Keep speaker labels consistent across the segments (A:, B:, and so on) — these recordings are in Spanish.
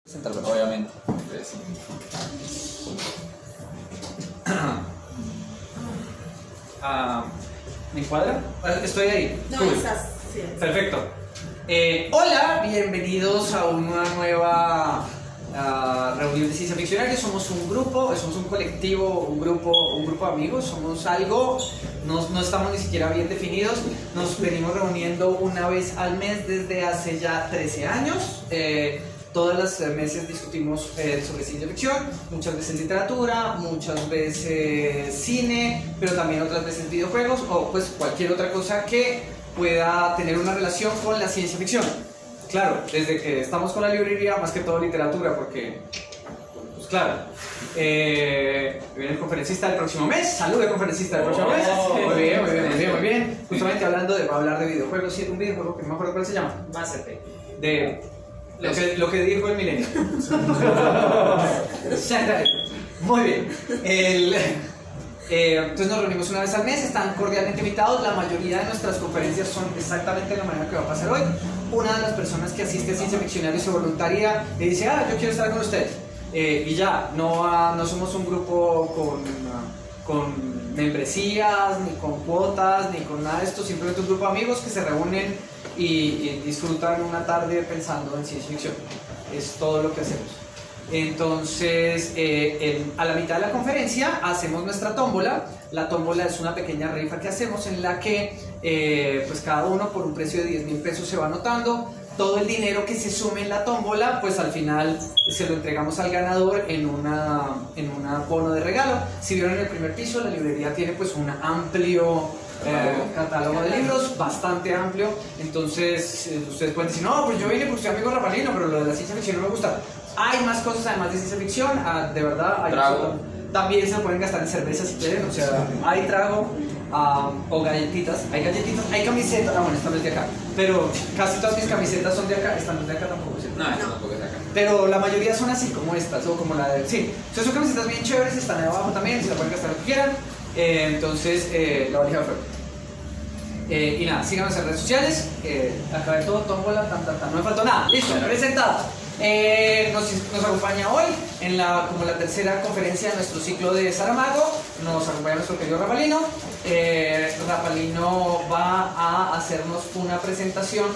A: Sentarlo, obviamente. ¿Me cuadra? Estoy ahí.
B: No,
A: Cool.
B: estás. Sí.
A: Perfecto. Hola, bienvenidos a una nueva reunión de Ciencia Ficcionaria. Somos un grupo, somos un colectivo, un grupo de amigos. Somos algo, no estamos ni siquiera bien definidos. Nos venimos reuniendo una vez al mes desde hace ya 13 años. Todas las meses discutimos sobre ciencia ficción, muchas veces literatura, muchas veces cine, pero también otras veces videojuegos o pues cualquier otra cosa que pueda tener una relación con la ciencia ficción. Claro, desde que estamos con la librería, más que todo literatura, porque, pues claro, viene el conferencista del próximo mes. Salude, conferencista del próximo mes. Muy bien. Justamente va a hablar de videojuegos, sí, un videojuego que no me acuerdo cuál se llama.
C: Mass Effect.
A: De lo que dijo el milenio. Muy bien. Entonces nos reunimos una vez al mes, están cordialmente invitados. La mayoría de nuestras conferencias son exactamente de la manera que va a pasar hoy. Una de las personas que asiste a Ciencia Ficcionaria se voluntaria y dice: yo quiero estar con ustedes. Y ya, no somos un grupo con membresías, ni con cuotas, ni con nada de esto. Simplemente un grupo de amigos que se reúnen y disfrutan una tarde pensando en ciencia ficción. Es todo lo que hacemos. Entonces, a la mitad de la conferencia hacemos nuestra tómbola. La tómbola es una pequeña rifa que hacemos en la que pues cada uno por un precio de 10,000 pesos se va anotando. Todo el dinero que se sume en la tómbola, pues al final se lo entregamos al ganador en un bono de regalo. Si vieron en el primer piso, la librería tiene pues un amplio catálogo de libros, bastante amplio. Entonces ustedes pueden decir: no, pues yo vine porque soy amigo de Rapalino, pero lo de la ciencia ficción no me gusta. Hay más cosas además de ciencia ficción, de verdad. Hay
C: trago.
A: También se pueden gastar en cerveza si quieren, o sea, hay trago. O galletitas, hay camisetas, bueno, esta no es de acá, pero casi todas mis camisetas son de acá, esta no es de acá tampoco, ¿sí?
C: No, esta tampoco es de acá.
A: Pero la mayoría son así como estas, o como la de, sí, entonces son camisetas bien chéveres, están ahí abajo también, se la pueden gastar lo que quieran. Entonces, la valija de fuego. Y nada, síganos en redes sociales, acabé todo, tómbola, no me faltó nada, listo, presentado. Nos acompaña hoy como la tercera conferencia de nuestro ciclo de Saramago. Nos acompaña nuestro querido Rapalino. Rapalino va a hacernos una presentación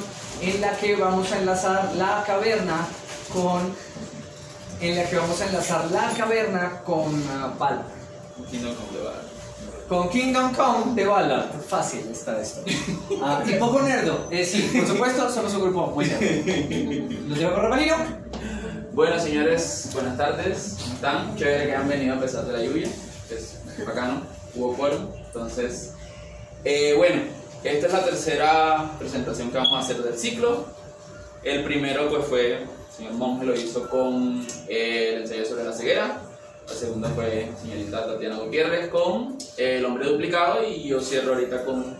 A: en la que vamos a enlazar la caverna con Ballard. Con Kingdom Come de Ballard. Fácil está esto. Y poco nerdo. Sí, por supuesto, somos un grupo muy nerdo. Los llevo con Rapalino.
C: Bueno, señores, buenas tardes. ¿Cómo están? Chévere que han venido a pesar de la lluvia. Es bacano. Hubo quórum. Entonces, bueno, esta es la tercera presentación que vamos a hacer del ciclo. El primero pues fue, el señor Monge lo hizo con el ensayo sobre la ceguera. La segunda fue señorita Tatiana Gutiérrez con El hombre duplicado, y yo cierro ahorita con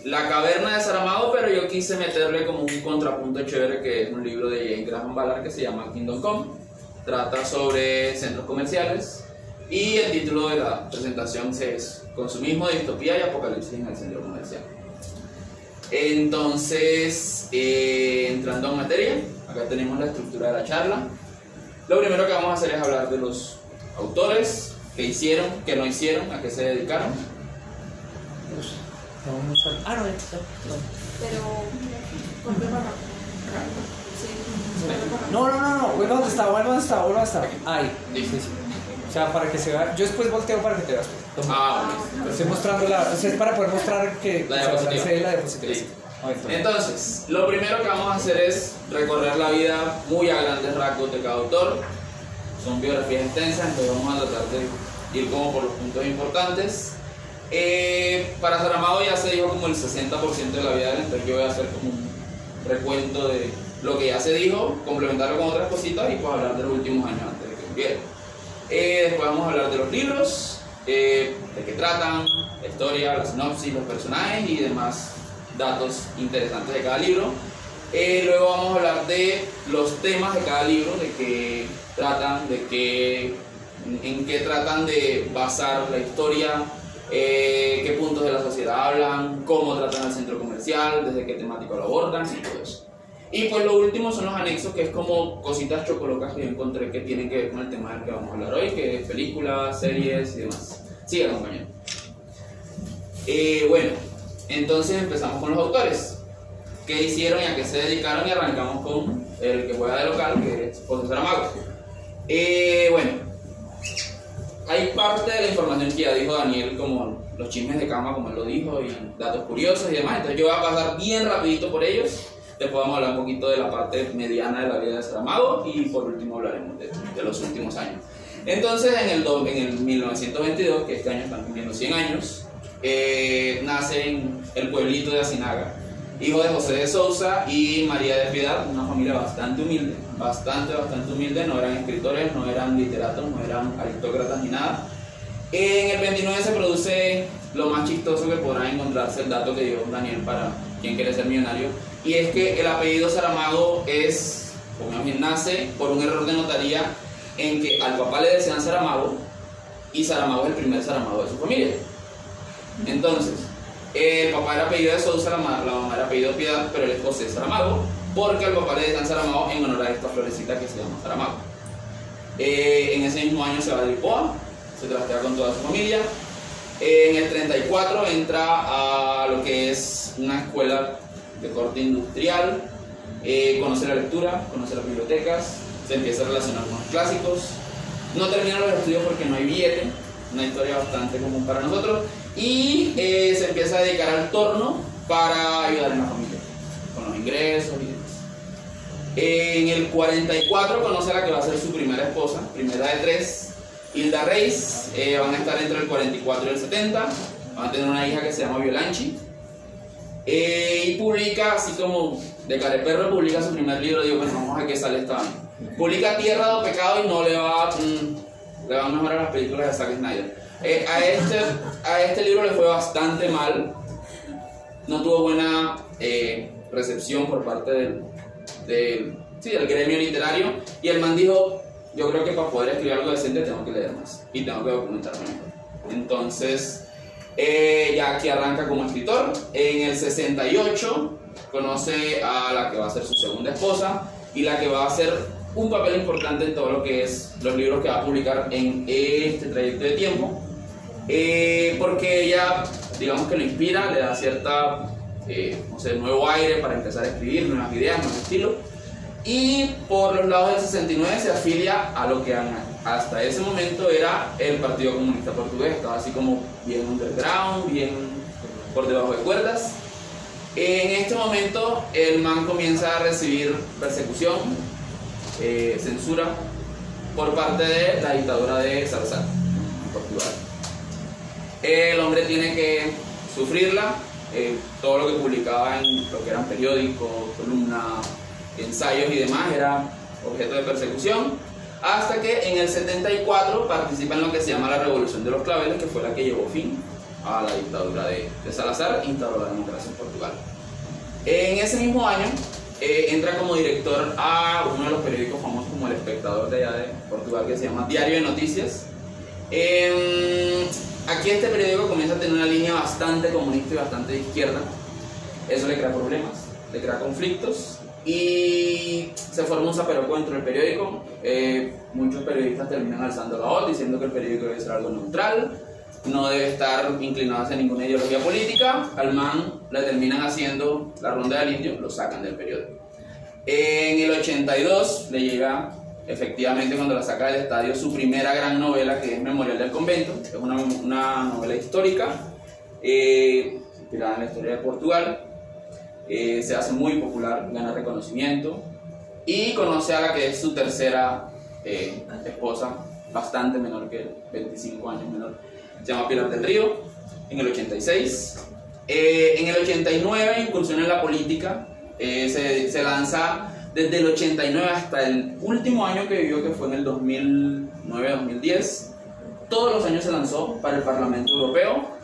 C: La caverna de Saramago, pero yo quise meterle como un contrapunto chévere, que es un libro de James Graham Ballard que se llama Kingdom Come. Trata sobre centros comerciales y el título de la presentación es Consumismo, distopía y apocalipsis en el centro comercial. Entonces, entrando en materia, acá tenemos la estructura de la charla. Lo primero que vamos a hacer es hablar de los autores, qué hicieron, qué no hicieron, a qué se dedicaron.
B: Pero, ¿por qué no? Sí.
A: No, vuelva donde está. Ahí. Sí. O sea, para que se vea. Yo después volteo para que te veas.
C: Bueno.
A: Estoy mostrando es para poder mostrar que
C: la diapositiva.
A: La diapositiva. Sí.
C: Entonces, lo primero que vamos a hacer es recorrer la vida muy a grandes rasgos de cada autor. Son biografías extensas, entonces vamos a tratar de ir como por los puntos importantes. Para Saramago ya se dijo como el 60% de la vida de él, entonces yo voy a hacer como un recuento de lo que ya se dijo, complementarlo con otras cositas y pues hablar de los últimos años antes de que muriera. Después vamos a hablar de los libros, de qué tratan, la historia, la sinopsis, los personajes y demás datos interesantes de cada libro. Luego vamos a hablar de los temas de cada libro, de qué tratan, en qué tratan de basar la historia, qué puntos de la sociedad hablan, cómo tratan al centro comercial, desde qué temático lo abordan y todo eso. Y pues lo último son los anexos, que es como cositas chocolocas que yo encontré que tienen que ver con el tema del que vamos a hablar hoy, que es películas, series y demás. Siga, compañero. Bueno, entonces empezamos con los autores. ¿Qué hicieron y a qué se dedicaron? Y arrancamos con el que juega de local, que es José Saramago. Bueno, hay parte de la información que ya dijo Daniel, como los chismes de cama, como él lo dijo, y datos curiosos y demás. Entonces yo voy a pasar bien rapidito por ellos. Después vamos a hablar un poquito de la parte mediana de la vida de Saramago y por último hablaremos de los últimos años. Entonces en el 1922, que este año están cumpliendo 100 años, nace en el pueblito de Asinaga, hijo de José de Sousa y María de Piedad, una familia bastante humilde, bastante humilde, no eran escritores, no eran literatos, no eran aristócratas ni nada. En el 29 se produce lo más chistoso que podrán encontrarse, el dato que dio Daniel para quien quiere ser millonario, y es que el apellido Saramago es, como bien, nace por un error de notaría en que al papá le decían Saramago y Saramago es el primer Saramago de su familia. Entonces, el papá era apellido de Sousa, la mamá era apellido de Piedad, pero él es José Saramago, porque al papá le decían Saramago en honor a esta florecita que se llama Saramago. En ese mismo año se va de Lisboa, se trastea con toda su familia. En el 34 entra a lo que es una escuela de corte industrial, conoce la lectura, conoce las bibliotecas, se empieza a relacionar con los clásicos, no termina los estudios porque no hay billete, una historia bastante común para nosotros, y se empieza a dedicar al torno para ayudar en la familia, con los ingresos y demás. En el 44 conoce a la que va a ser su primera esposa, primera de tres, Hilda Reis. Van a estar entre el 44 y el 70, van a tener una hija que se llama Violanchi. Y publica, así como de careperro, publica su primer libro. Digo, bueno, vamos a ver qué sale esta año. Publica Tierra de Pecado y no le va mejor a las películas de Zack Snyder. A este libro le fue bastante mal, no tuvo buena recepción por parte del gremio literario, y el man dijo, yo creo que para poder escribir algo decente tengo que leer más y tengo que documentarme mejor. Entonces ya aquí arranca como escritor. En el 68 conoce a la que va a ser su segunda esposa y la que va a hacer un papel importante en todo lo que es los libros que va a publicar en este trayecto de tiempo, porque ella, digamos que lo inspira, le da cierta, no sé, nuevo aire para empezar a escribir, nuevas ideas, nuevo estilo. Y por los lados del 69 se afilia a lo que hasta ese momento era el Partido Comunista Portugués. Estaba así como bien underground, bien por debajo de cuerdas. En este momento el man comienza a recibir persecución, censura por parte de la dictadura de Salazar en Portugal. El hombre tiene que sufrirla. Todo lo que publicaba en lo que eran periódicos, columnas, ensayos y demás era objeto de persecución, hasta que en el 74 participa en lo que se llama la Revolución de los Claveles, que fue la que llevó fin a la dictadura de Salazar e instauró la democracia en Portugal. En ese mismo año entra como director a uno de los periódicos famosos como El Espectador de allá de Portugal, que se llama Diario de Noticias. Aquí este periódico comienza a tener una línea bastante comunista y bastante de izquierda. Eso le crea problemas, le crea conflictos, y se forma un zaperoco dentro del periódico. Muchos periodistas terminan alzando la voz diciendo que el periódico debe ser algo neutral, no debe estar inclinado hacia ninguna ideología política. Al man le terminan haciendo la ronda del indio, lo sacan del periódico. En el 82 le llega, efectivamente, cuando la saca del estadio, su primera gran novela, que es Memorial del Convento. Es una novela histórica inspirada en la historia de Portugal. Se hace muy popular, gana reconocimiento y conoce a la que es su tercera esposa, bastante menor que él, 25 años menor, se llama Pilar del Río, en el 86. En el 89 incursiona en la política, se lanza desde el 89 hasta el último año que vivió, que fue en el 2009-2010. Todos los años se lanzó para el Parlamento Europeo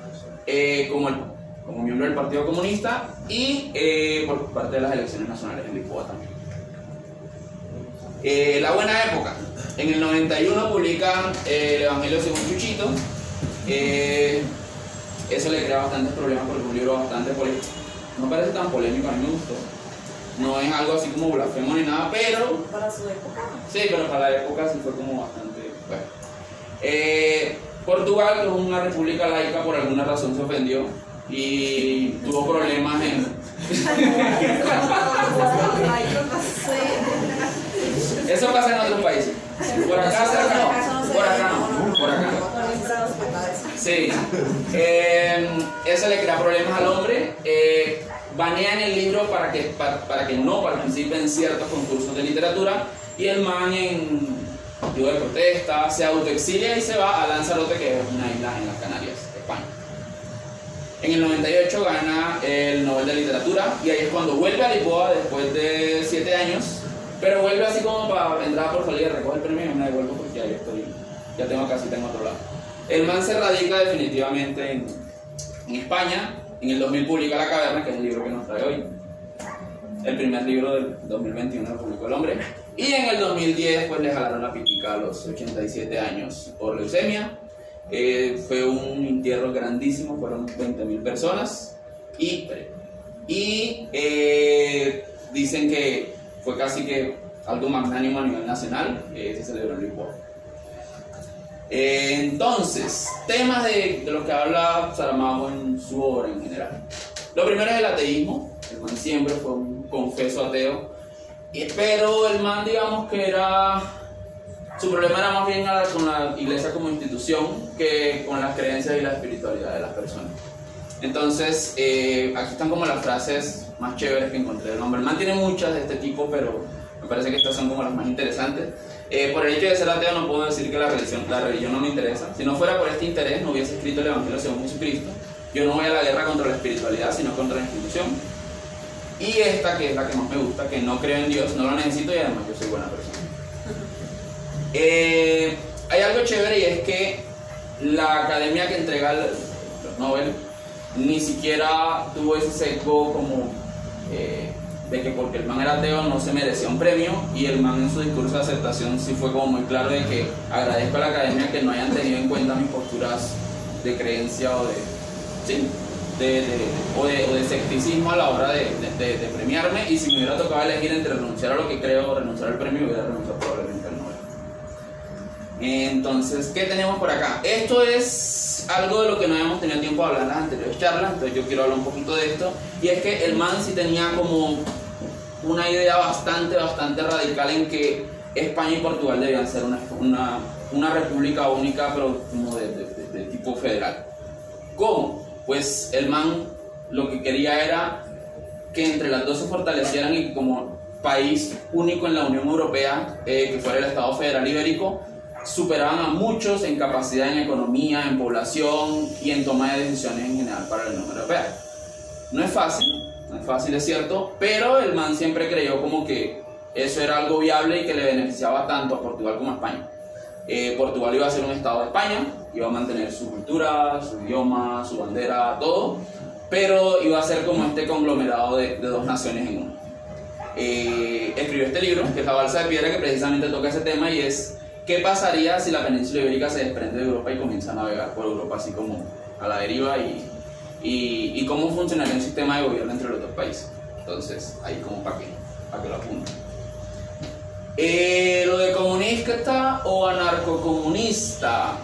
C: como miembro del Partido Comunista y por parte de las elecciones nacionales en Lisboa también. La buena época. En el 91 publican el Evangelio según Chuchito. Eso le crea bastantes problemas porque es un libro bastante polémico. No parece tan polémico, a mí me gustó. no es algo así como blasfemo ni nada, pero
B: Para su época.
C: sí, pero para la época sí fue como bastante bueno. Portugal, que es una república laica, por alguna razón se ofendió y tuvo problemas en... Eso pasa en otros países. Por acá cerca no, por acá no, por acá no. Sí, eso le crea problemas al hombre. Banean el libro para que no participe en ciertos concursos de literatura y el man en motivo de protesta se autoexilia y se va a Lanzarote, que es una isla en las Canarias, España. En el 98 gana el Nobel de Literatura y ahí es cuando vuelve a Lisboa después de 7 años, pero vuelve así como para entrar por salida, recoge el premio y me devuelvo porque ya yo estoy, ya tengo casita en otro lado. El man se radica definitivamente en España. En el 2000 publica La Caverna, que es el libro que nos trae hoy. El primer libro del 2021 lo publicó El Hombre. Y en el 2010 pues le jalaron la pitica a los 87 años por leucemia. Fue un entierro grandísimo, fueron 20.000 personas. Y dicen que fue casi que algo magnánimo a nivel nacional. Se celebró en Lisboa. Entonces, temas de los que habla Saramago en su obra en general. Lo primero es el ateísmo. El man siempre fue un confeso ateo, pero el man, digamos que su problema era más bien con la iglesia como institución que con las creencias y la espiritualidad de las personas. Entonces, aquí están como las frases más chéveres que encontré del hombre. El man tiene muchas de este tipo, pero me parece que estas son como las más interesantes. Por el hecho de ser ateo no puedo decir que la religión no me interesa. Si no fuera por este interés no hubiese escrito el Evangelio según Jesucristo. Yo no voy a la guerra contra la espiritualidad, sino contra la institución. Y esta, que es la que más me gusta, que no creo en Dios, no lo necesito y además yo soy buena persona. Hay algo chévere y es que la academia que entrega los Nobel ni siquiera tuvo ese sesgo como... de que porque el man era ateo no se merecía un premio, y el man en su discurso de aceptación sí fue como muy claro de que agradezco a la academia que no hayan tenido en cuenta mis posturas de creencia o de escepticismo a la hora de premiarme, y si me hubiera tocado elegir entre renunciar a lo que creo o renunciar al premio, hubiera renunciado probablemente al Nobel. Entonces, ¿qué tenemos por acá? Esto es algo de lo que no habíamos tenido tiempo de hablar en las anteriores charlas, entonces yo quiero hablar un poquito de esto, y es que el man sí tenía como una idea bastante radical en que España y Portugal debían ser una república única, pero como de tipo federal. ¿Cómo? Pues el man lo que quería era que entre las dos se fortalecieran y como país único en la Unión Europea, que fuera el Estado Federal Ibérico, superaban a muchos en capacidad, en economía, en población y en toma de decisiones en general para la Unión Europea. No es fácil, es cierto, pero el man siempre creyó como que eso era algo viable y que le beneficiaba tanto a Portugal como a España. Portugal iba a ser un estado de España, iba a mantener su cultura, su idioma, su bandera, todo, pero iba a ser como este conglomerado de dos naciones en uno. Escribió este libro, que es La Balsa de Piedra, que precisamente toca ese tema, y es ¿qué pasaría si la península ibérica se desprende de Europa y comienza a navegar por Europa así como a la deriva, y cómo funcionaría un sistema de gobierno entre los dos países? Entonces, ahí como para que lo apunten. Lo de comunista o anarcocomunista.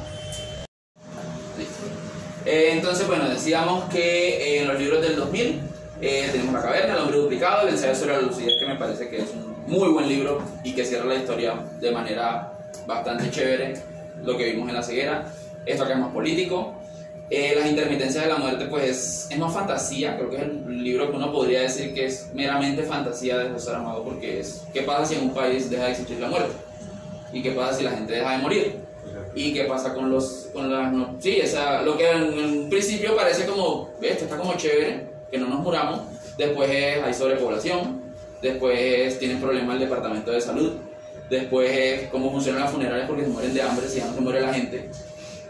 C: Entonces, bueno, decíamos que en los libros del 2000 tenemos La Caverna, El Hombre Duplicado, El Ensayo sobre la Lucidez, que me parece que es un muy buen libro y que cierra la historia de manera bastante chévere, lo que vimos en La Ceguera. Esto acá es más político. Las intermitencias de la muerte, pues es más fantasía. Creo que es el libro que uno podría decir que es meramente fantasía de José Saramago, porque es ¿qué pasa si en un país deja de existir la muerte? ¿Y qué pasa si la gente deja de morir? ¿Y qué pasa con las no, sí, lo que en principio parece como esto está como chévere, que no nos muramos, después hay sobrepoblación, después tienen problemas el departamento de salud, después es cómo funcionan las funerarias porque se mueren de hambre si ya no se muere la gente.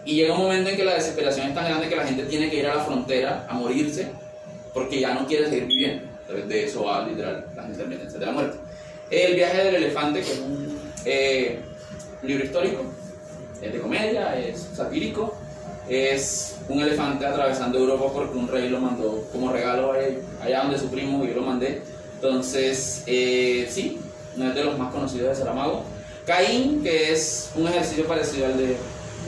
C: Y llega un momento en que la desesperación es tan grande que la gente tiene que ir a la frontera a morirse porque ya no quiere seguir viviendo. Entonces de eso va literal las intermitencias de la muerte. El viaje del elefante, que es un libro histórico, es de comedia, es satírico, es un elefante atravesando Europa porque un rey lo mandó como regalo allá donde su primo, y yo lo mandé, Entonces, sí, no es de los más conocidos de Saramago. Caín, que es un ejercicio parecido al del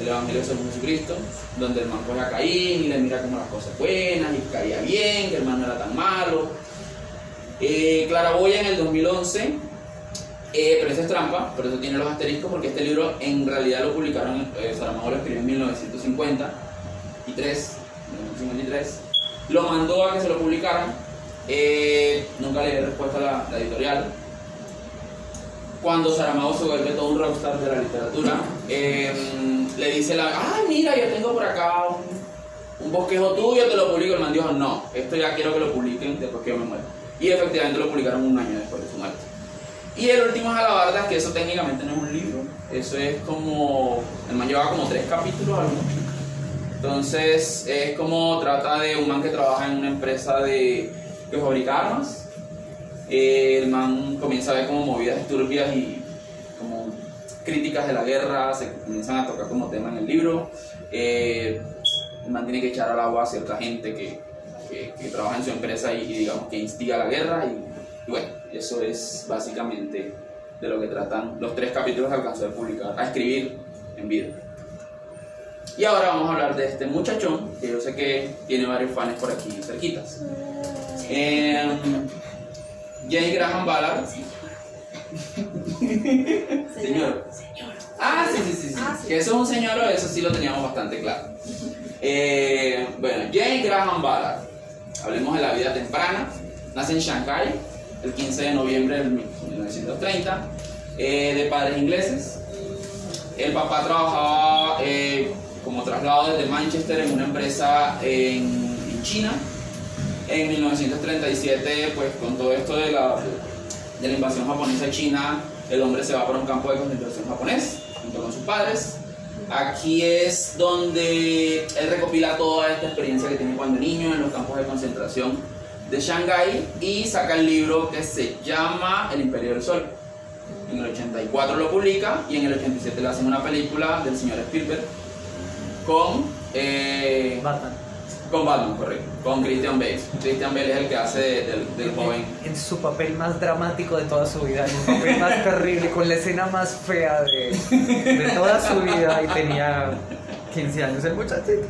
C: Evangelio según Jesucristo, donde el man coge a Caín y le mira como las cosas buenas y caía bien, que el man no era tan malo. Claraboya en el 2011, pero eso es trampa, por eso tiene los asteriscos, porque este libro en realidad lo publicaron, Saramago lo escribió en 1953, lo mandó a que se lo publicaran, nunca le di respuesta a la editorial. Cuando Saramago se vuelve todo un rockstar de la literatura, le dice ay mira, yo tengo por acá un bosquejo tuyo, te lo publico. El man dijo, no, esto ya quiero que lo publiquen después que yo me muera. Y efectivamente lo publicaron un año después de su muerte. Y el último es Alabardas, que eso técnicamente no es un libro, eso es como, el man llevaba como 3 capítulos, algo. Entonces es como, trata de un man que trabaja en una empresa que fabrica armas. El man comienza a ver como movidas turbias y como críticas de la guerra, se comienzan a tocar como tema en el libro. El man tiene que echar al agua a cierta gente que trabaja en su empresa y digamos que instiga la guerra y bueno, eso es básicamente de lo que tratan los 3 capítulos que alcanzó a escribir en vida. Y ahora vamos a hablar de este muchachón, que yo sé que tiene varios fans por aquí cerquitas. J. Graham Ballard. Señor. Ah, sí. Que eso es un señor, eso sí lo teníamos bastante claro. Bueno, J. Graham Ballard. Hablemos de la vida temprana. Nace en Shanghái el 15 de noviembre de 1930, de padres ingleses. El papá trabajaba como traslado desde Manchester en una empresa en China. En 1937, pues con todo esto de la invasión japonesa a China, el hombre se va para un campo de concentración japonés junto con sus padres. Aquí es donde él recopila toda esta experiencia que tiene cuando niño en los campos de concentración de Shanghái y saca el libro que se llama El Imperio del Sol. En el 84 lo publica y en el 87 le hacen una película del señor Spielberg con
A: Batman.
C: Con Batman, correcto. Con Christian Bale. Christian Bale es el que hace del joven.
A: En su papel más dramático de toda su vida, en el papel más terrible, con la escena más fea de toda su vida, y tenía 15 años el muchachito.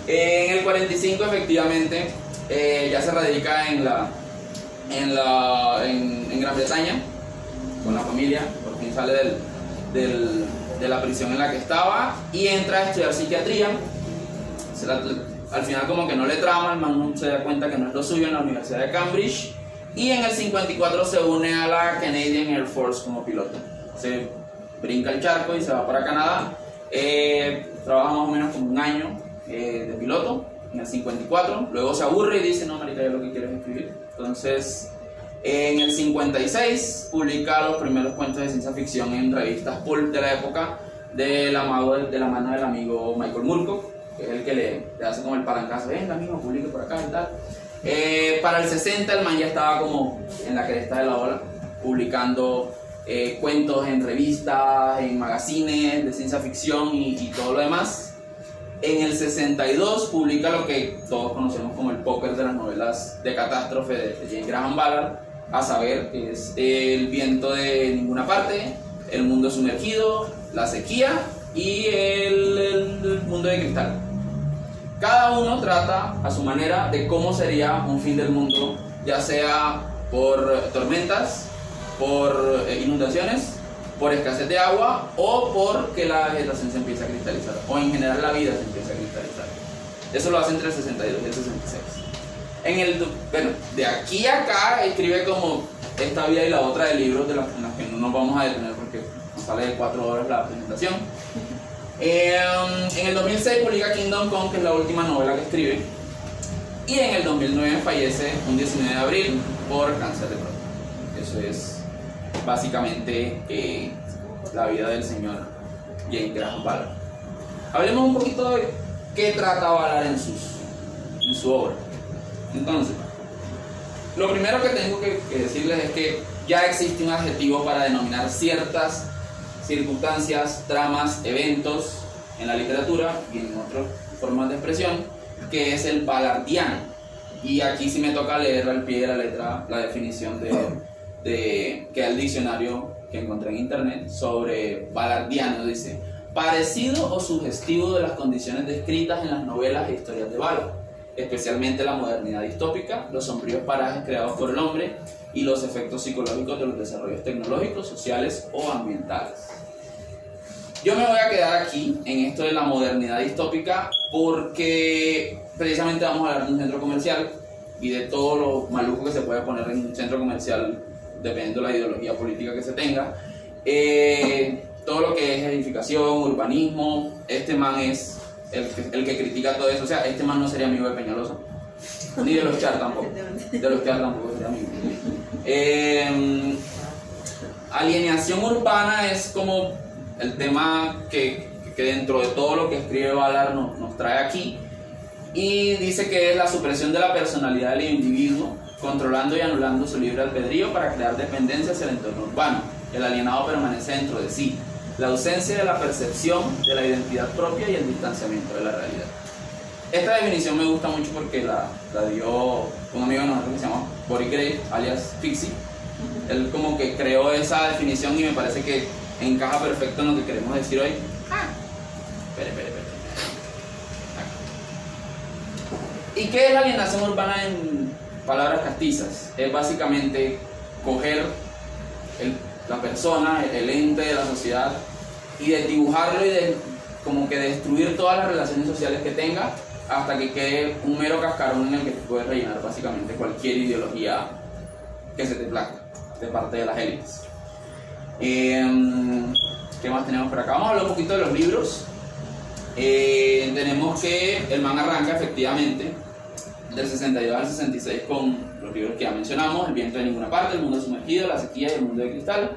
C: En el 45 efectivamente ya se radica en Gran Bretaña con la familia, por fin sale de la prisión en la que estaba y entra a estudiar psiquiatría. Al final como que no le trama, el man se da cuenta que no es lo suyo en la Universidad de Cambridge y en el 54 se une a la Canadian Air Force como piloto. Se brinca el charco y se va para Canadá. Trabaja más o menos como un año de piloto en el 54, luego se aburre y dice, no marica, yo lo que quiero es escribir. Entonces en el 56 publica los primeros cuentos de ciencia ficción en revistas pulp de la época de la mano del amigo Michael Moorcock, que es el que le hace como el palancazo, venga amigo, publique por acá y tal. Para el 60 el man ya estaba como en la cresta de la ola, publicando cuentos en revistas, en magazines de ciencia ficción y todo lo demás. En el 62 publica lo que todos conocemos como el póker de las novelas de catástrofe de J. Graham Ballard, a saber, que es El viento de ninguna parte, El mundo sumergido, La sequía y el mundo de cristal. Cada uno trata a su manera de cómo sería un fin del mundo, ya sea por tormentas, por inundaciones, por escasez de agua o porque la vegetación se empieza a cristalizar, o en general la vida se empieza a cristalizar. Eso lo hace entre el 62 y el 66. Bueno, de aquí a acá escribe como esta vida y la otra de libros en las que no nos vamos a detener porque nos sale de 4 horas la presentación. En el 2006 publica Kingdom Come, que es la última novela que escribe, y en el 2009 fallece un 19 de abril por cáncer de próstata. Eso es básicamente la vida del señor J. Graham Ballard. Hablemos un poquito de qué trata Ballard en su obra. Entonces, lo primero que tengo que decirles es que ya existe un adjetivo para denominar ciertas circunstancias, tramas, eventos en la literatura y en otras formas de expresión, que es el ballardiano. Y aquí sí me toca leer al pie de la letra la definición que el diccionario que encontré en internet sobre balardiano. Dice: parecido o sugestivo de las condiciones descritas en las novelas e historias de Ballard, especialmente la modernidad distópica, los sombríos parajes creados por el hombre y los efectos psicológicos de los desarrollos tecnológicos, sociales o ambientales. Yo me voy a quedar aquí en esto de la modernidad distópica porque precisamente vamos a hablar de un centro comercial y de todo lo maluco que se puede poner en un centro comercial dependiendo de la ideología política que se tenga. Todo lo que es edificación, urbanismo. Este man es el que critica todo eso. O sea, este man no sería amigo de Peñalosa, ni de los Char tampoco. De los Char tampoco sería amigo. Alienación urbana es como el tema que dentro de todo lo que escribe Ballard nos trae aquí, y dice que es la supresión de la personalidad del individuo, controlando y anulando su libre albedrío para crear dependencia hacia el entorno urbano. El alienado permanece dentro de sí, la ausencia de la percepción de la identidad propia y el distanciamiento de la realidad. Esta definición me gusta mucho porque la dio un amigo de nosotros que se llama Boris Gray, alias Fixie. Él como que creó esa definición y me parece que encaja perfecto en lo que queremos decir hoy. Espere. ¿Y qué es la alienación urbana en palabras castizas? Es básicamente coger la persona, el ente de la sociedad, y desdibujarlo y como que destruir todas las relaciones sociales que tenga hasta que quede un mero cascarón en el que te puedes rellenar básicamente cualquier ideología que se te plazca de parte de las élites. ¿Qué más tenemos por acá? Vamos a hablar un poquito de los libros. Tenemos que el man arranca efectivamente del 62 al 66 con los libros que ya mencionamos: El viento de ninguna parte, El mundo sumergido, La sequía y El mundo de cristal.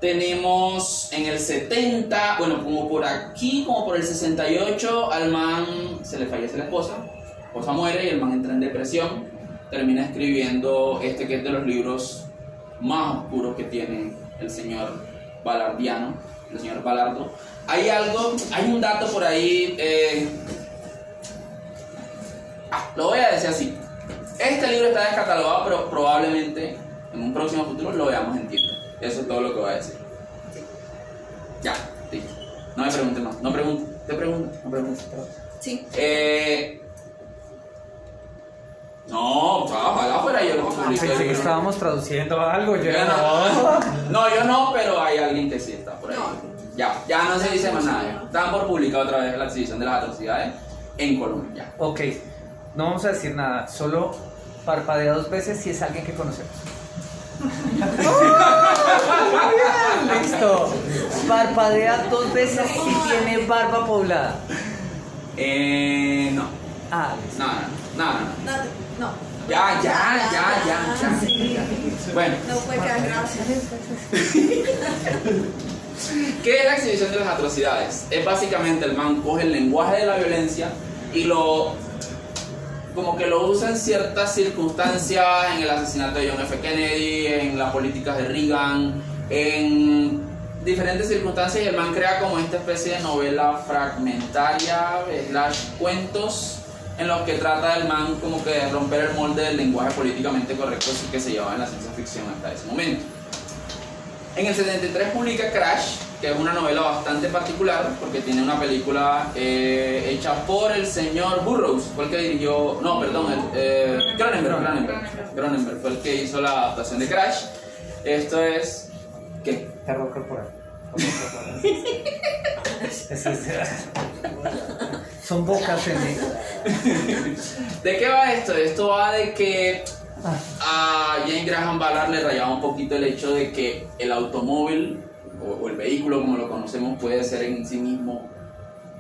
C: Tenemos en el 70, bueno, como por aquí, como por el 68, al man se le fallece la esposa muere y el man entra en depresión, termina escribiendo este que es de los libros más oscuros que tiene el señor Ballardiano, el señor Ballardo. Hay un dato por ahí, lo voy a decir así: este libro está descatalogado, pero probablemente en un próximo futuro lo veamos en tienda. Eso es todo lo que voy a decir. Ya, listo. No me preguntes más. No preguntes.
B: Sí.
C: No, ojalá fuera yo lo que publiqué.
A: Pensé que estábamos traduciendo algo. Yo
C: yo no, pero hay alguien que sí está por ahí. Ya no se dice más nada. Están por publicar otra vez la exhibición de las atrocidades en Colombia.
A: Ok, no vamos a decir nada, solo parpadea 2 veces si es alguien que conocemos. Listo. Parpadea 2 veces si tiene barba poblada.
C: No.
A: Listo.
B: No.
C: Ya.
B: Sí.
C: Bueno.
B: No puede quedar gracias.
C: ¿Qué es la exhibición de las atrocidades? Es básicamente el man coge el lenguaje de la violencia y como que lo usa en ciertas circunstancias, en el asesinato de John F. Kennedy, en las políticas de Reagan, en diferentes circunstancias, y el man crea como esta especie de novela fragmentaria, / cuentos, en los que trata el man como que de romper el molde del lenguaje políticamente correcto que se llevaba en la ciencia ficción hasta ese momento. En el 73 publica Crash, que es una novela bastante particular porque tiene una película hecha por el señor Burroughs, fue el que dirigió, Cronenberg fue el que hizo la adaptación de Crash. Esto es... ¿qué?
A: Terror corporal. Son bocas en mí.
C: ¿De qué va esto? Esto va de que a James Graham Ballard le rayaba un poquito el hecho de que el automóvil o el vehículo como lo conocemos puede ser en sí mismo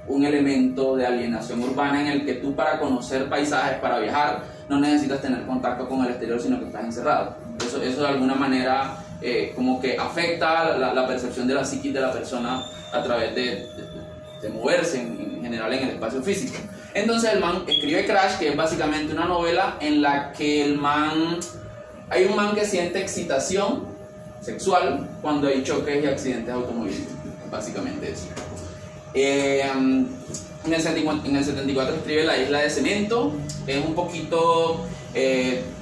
C: un elemento de alienación urbana en el que tú, para conocer paisajes, para viajar, no necesitas tener contacto con el exterior, sino que estás encerrado. Eso de alguna manera como que afecta la percepción de la psiquis de la persona a través de moverse en general en el espacio físico. Entonces el man escribe Crash, que es básicamente una novela en la que hay un man que siente excitación sexual cuando hay choques y accidentes automovilísticos, básicamente eso. En el 74 escribe La isla de cemento. Es un poquito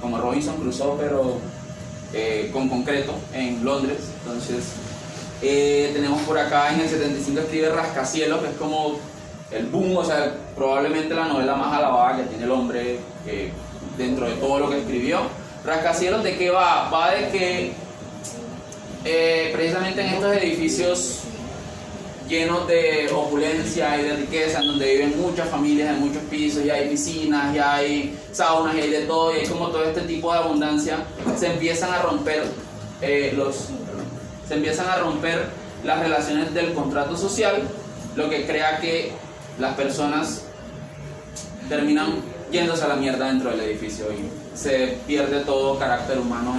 C: como Robinson Crusoe, pero con concreto en Londres. Entonces tenemos por acá en el 75 escribe Rascacielos, que es como el boom, o sea, probablemente la novela más alabada que tiene el hombre dentro de todo lo que escribió. Rascacielos, ¿de qué va? Va de que precisamente en estos edificios llenos de opulencia y de riqueza, en donde viven muchas familias en muchos pisos, y hay piscinas, y hay saunas, y hay de todo, y hay como todo este tipo de abundancia, se empiezan a romper las relaciones del contrato social, lo que crea que las personas terminan yéndose a la mierda dentro del edificio y se pierde todo carácter humano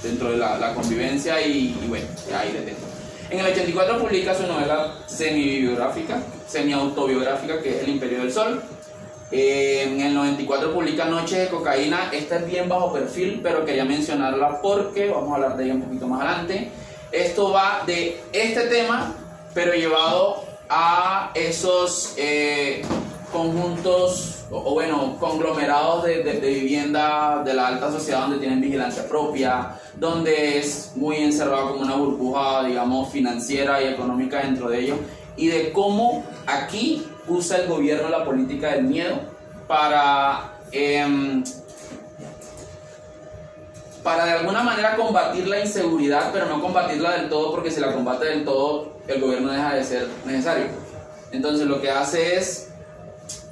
C: dentro de la convivencia y bueno, ahí de dentro. En el 84 publica su novela semi-autobiográfica, que es El Imperio del Sol. En el 94 publica Noches de Cocaína. Esta es bien bajo perfil, pero quería mencionarla porque vamos a hablar de ella un poquito más adelante. Esto va de este tema, pero llevado a esos conjuntos o bueno, conglomerados de vivienda de la alta sociedad, donde tienen vigilancia propia, donde es muy encerrado como una burbuja, digamos, financiera y económica dentro de ellos, y de cómo aquí usa el gobierno la política del miedo para de alguna manera combatir la inseguridad, pero no combatirla del todo, porque si la combate del todo el gobierno deja de ser necesario. Entonces lo que hace es,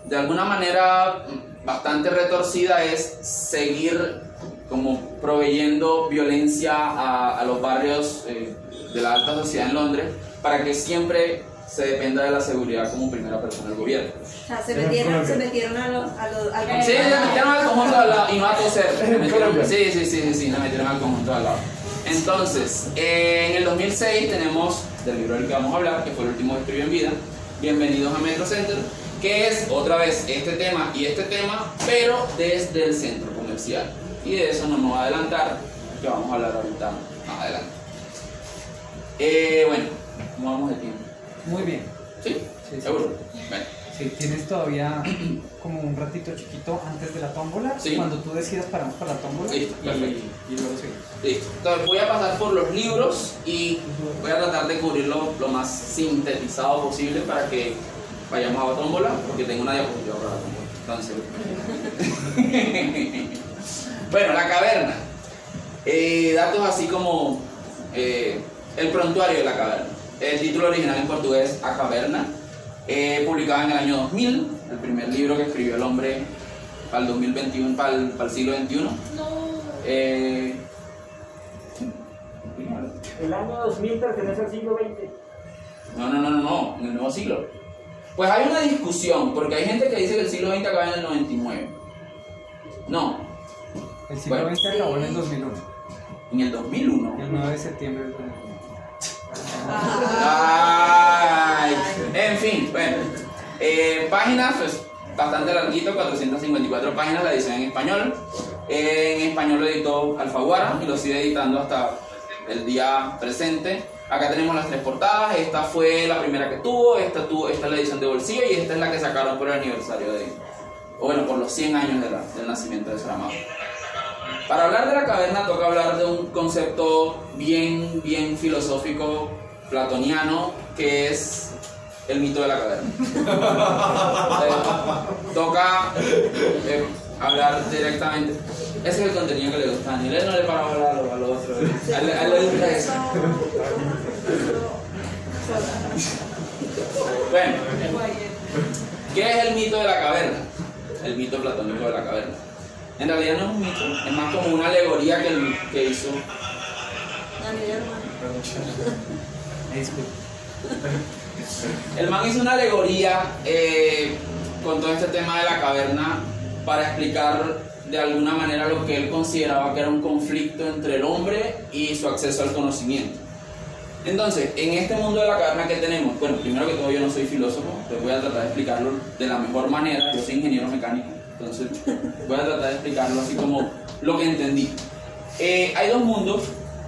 C: de alguna manera bastante retorcida, es seguir como proveyendo violencia a los barrios de la alta sociedad en Londres, para que siempre se dependa de la seguridad como primera persona del gobierno.
B: O sea, se metieron al
C: Sí, se metieron al conjunto al lado y no a toser. Sí, se metieron al conjunto al lado. Entonces, en el 2006 tenemos, del libro del que vamos a hablar, que fue el último que escribió en vida, Bienvenidos a Metro Center, que es otra vez este tema y este tema, pero desde el centro comercial. Y de eso no me voy a adelantar, que vamos a hablar ahorita más adelante. Bueno, ¿cómo vamos de tiempo?
A: Muy bien.
C: ¿Sí?
A: Sí, sí.
C: ¿Seguro? Bueno.
A: Sí, tienes todavía como un ratito chiquito antes de la tómbola.
C: Sí.
A: Cuando tú decidas paramos para la tómbola.
C: Listo, perfecto.
A: Y luego seguimos.
C: Listo. Entonces voy a pasar por los libros y voy a tratar de cubrirlo lo más sintetizado posible para que vayamos a la tómbola, porque tengo una diapositiva para la tómbola. Entonces, bueno, La Caverna. Datos así como el prontuario de La Caverna. El título original en portugués, A Caverna. Publicado en el año 2000, el primer libro que escribió el hombre para el 2021, para el siglo XXI.
D: El año 2000 pertenece al siglo XX.
C: No, en el nuevo siglo. Pues hay una discusión, porque hay gente que dice que el siglo XX acaba en el 99. No.
A: El siglo
C: Bueno.
A: XX acabó en el 2001.
C: En el 2001.
A: El 9 de septiembre del 2001.
C: Ay, en fin, bueno. Páginas, pues bastante larguito, 454 páginas, la edición en español. En español lo editó Alfaguara y lo sigue editando hasta el día presente. Acá tenemos las tres portadas. Esta fue la primera que tuvo, esta es la edición de bolsillo y esta es la que sacaron por el aniversario por los 100 años del nacimiento de Saramago. Para hablar de La Caverna toca hablar de un concepto bien filosófico platoniano, que es el mito de la caverna. Toca hablar directamente. Ese es el contenido que le gusta a Daniel. Él no le para hablar a lo otro. A él le gusta eso. Bueno, ¿qué es el mito de la caverna? El mito platónico de la caverna. En realidad no es un mito, es más como una alegoría que hizo. El man hizo una alegoría con todo este tema de la caverna para explicar de alguna manera lo que él consideraba que era un conflicto entre el hombre y su acceso al conocimiento. Entonces, en este mundo de la caverna que tenemos, bueno, primero que todo yo no soy filósofo, entonces voy a tratar de explicarlo de la mejor manera. Yo soy ingeniero mecánico, entonces voy a tratar de explicarlo así como lo que entendí. Hay dos mundos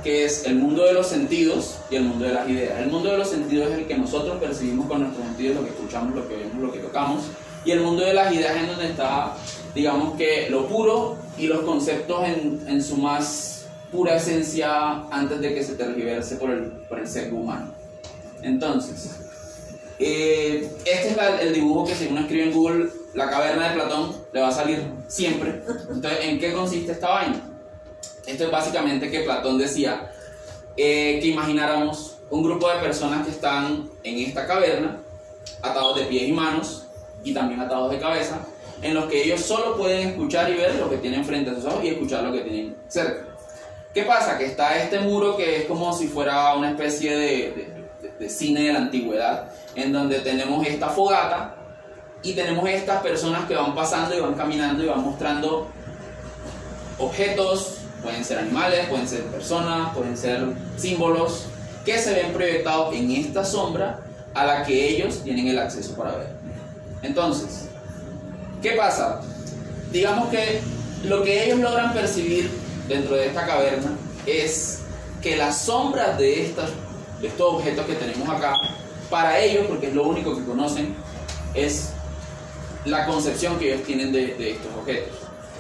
C: que es el mundo de los sentidos y el mundo de las ideas. El mundo de los sentidos es el que nosotros percibimos con nuestros sentidos, lo que escuchamos, lo que vemos, lo que tocamos. Y el mundo de las ideas es donde está, digamos que lo puro y los conceptos en su más pura esencia antes de que se tergiverse por el ser humano. Entonces, este es el dibujo que si uno escribe en Google, la caverna de Platón, le va a salir siempre. Entonces, ¿en qué consiste esta vaina? Esto es básicamente que Platón decía que imagináramos un grupo de personas que están en esta caverna, atados de pies y manos, y también atados de cabeza, en los que ellos solo pueden escuchar y ver lo que tienen frente a sus ojos y escuchar lo que tienen cerca. ¿Qué pasa? Que está este muro que es como si fuera una especie de cine de la antigüedad, en donde tenemos esta fogata y tenemos estas personas que van pasando y van caminando y van mostrando objetos, pueden ser animales, pueden ser personas, pueden ser símbolos, que se ven proyectados en esta sombra a la que ellos tienen el acceso para ver. Entonces, ¿qué pasa? Digamos que lo que ellos logran percibir dentro de esta caverna es que las sombras de estos objetos que tenemos acá, para ellos, porque es lo único que conocen, es la concepción que ellos tienen de estos objetos.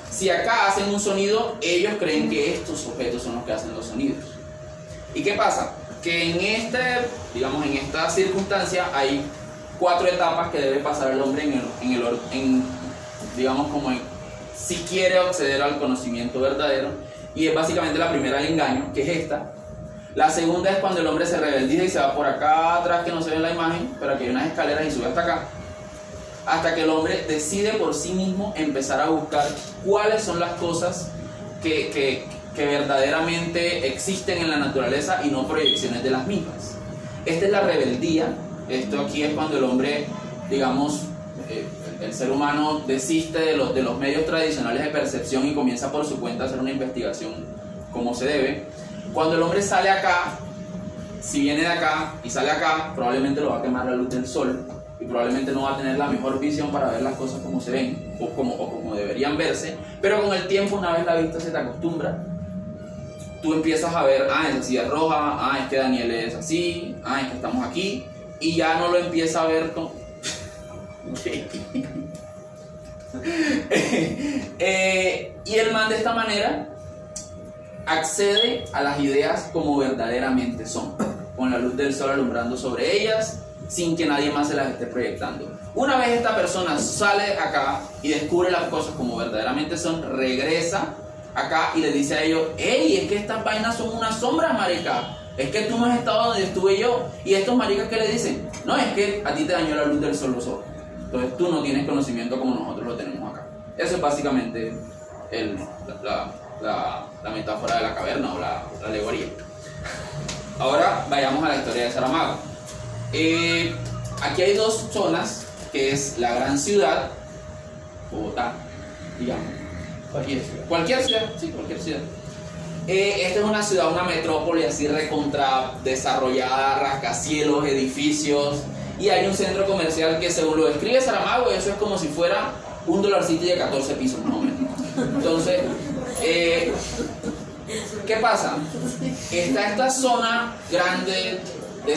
C: Si acá hacen un sonido, ellos creen que estos objetos son los que hacen los sonidos. ¿Y qué pasa? Que en esta circunstancia hay 4 etapas que debe pasar el hombre si quiere acceder al conocimiento verdadero, y es básicamente la primera, el engaño, que es esta. La segunda es cuando el hombre se rebeldiza y se va por acá atrás, que no se ve en la imagen, pero aquí hay unas escaleras y sube hasta acá, hasta que el hombre decide por sí mismo empezar a buscar cuáles son las cosas que verdaderamente existen en la naturaleza y no proyecciones de las mismas. Esta es la rebeldía. Esto aquí es cuando el hombre, digamos, el ser humano desiste de los medios tradicionales de percepción y comienza por su cuenta a hacer una investigación como se debe. Cuando el hombre sale acá, si viene de acá y sale acá, probablemente lo va a quemar la luz del sol y probablemente no va a tener la mejor visión para ver las cosas como se ven o como deberían verse, pero con el tiempo, una vez la vista se te acostumbra, tú empiezas a ver, es así, es roja, es que Daniel es así, es que estamos aquí, y ya no lo empieza a ver como... y el man de esta manera accede a las ideas como verdaderamente son, con la luz del sol alumbrando sobre ellas, sin que nadie más se las esté proyectando. Una vez esta persona sale acá y descubre las cosas como verdaderamente son, regresa acá y le dice a ellos: hey, es que estas vainas son una sombra, marica, es que tú no has estado donde estuve yo. Y estos maricas, ¿qué le dicen? No, es que a ti te dañó la luz del sol los ojos, entonces tú no tienes conocimiento como nosotros lo tenemos acá. Eso es básicamente la metáfora de la caverna o la alegoría. Ahora vayamos a la historia de Saramago. Aquí hay 2 zonas, que es la gran ciudad, Bogotá, digamos. Cualquier ciudad, sí, cualquier ciudad. Esta es una ciudad, una metrópoli así recontra desarrollada, rascacielos, edificios, y hay un centro comercial que, según lo describe Saramago, eso es como si fuera un Dollar City de 14 pisos más o menos. Entonces, ¿qué pasa? Está esta zona grande,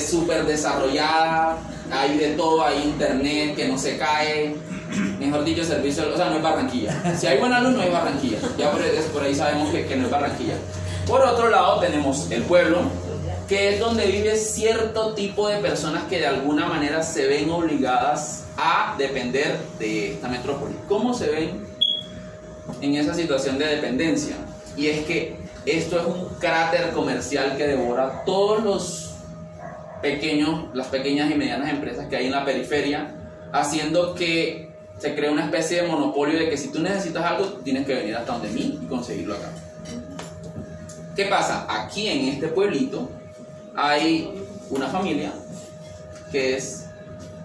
C: súper desarrollada, hay de todo, hay internet que no se cae, mejor dicho, servicio, o sea, no es Barranquilla. Si hay buena luz, no es Barranquilla, ya por ahí sabemos que no es Barranquilla. Por otro lado tenemos el pueblo, que es donde vive cierto tipo de personas que de alguna manera se ven obligadas a depender de esta metrópoli. ¿Cómo se ven en esa situación de dependencia? Y es que esto es un cráter comercial que devora todos las pequeñas y medianas empresas que hay en la periferia, haciendo que se cree una especie de monopolio de que si tú necesitas algo, tienes que venir hasta donde mí y conseguirlo acá. ¿Qué pasa? Aquí en este pueblito hay una familia que es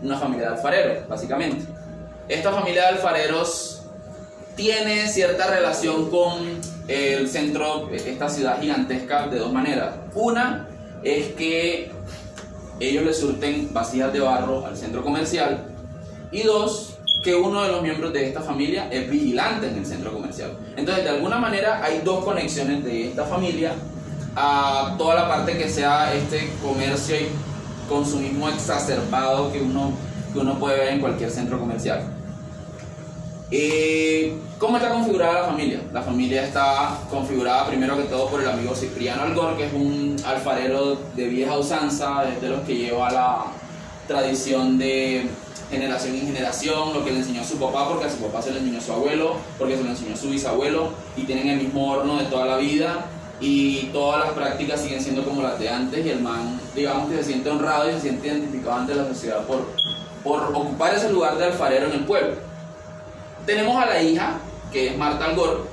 C: una familia de alfareros, básicamente. Esta familia de alfareros tiene cierta relación con el centro, esta ciudad gigantesca, de 2 maneras. Una es que ellos le surten vasijas de barro al centro comercial, y 2, que uno de los miembros de esta familia es vigilante en el centro comercial. Entonces, de alguna manera hay 2 conexiones de esta familia a toda la parte que sea este comercio y consumismo exacerbado que uno puede ver en cualquier centro comercial. ¿Cómo está configurada la familia? La familia está configurada primero que todo por el amigo Cipriano Algor, que es un alfarero de vieja usanza, es de los que lleva la tradición de generación en generación, lo que le enseñó su papá, porque a su papá se le enseñó su abuelo, porque se le enseñó su bisabuelo, y tienen el mismo horno de toda la vida, y todas las prácticas siguen siendo como las de antes, y el man, digamos que se siente honrado y se siente identificado ante la sociedad por ocupar ese lugar de alfarero en el pueblo. Tenemos a la hija, que es Marta Algor.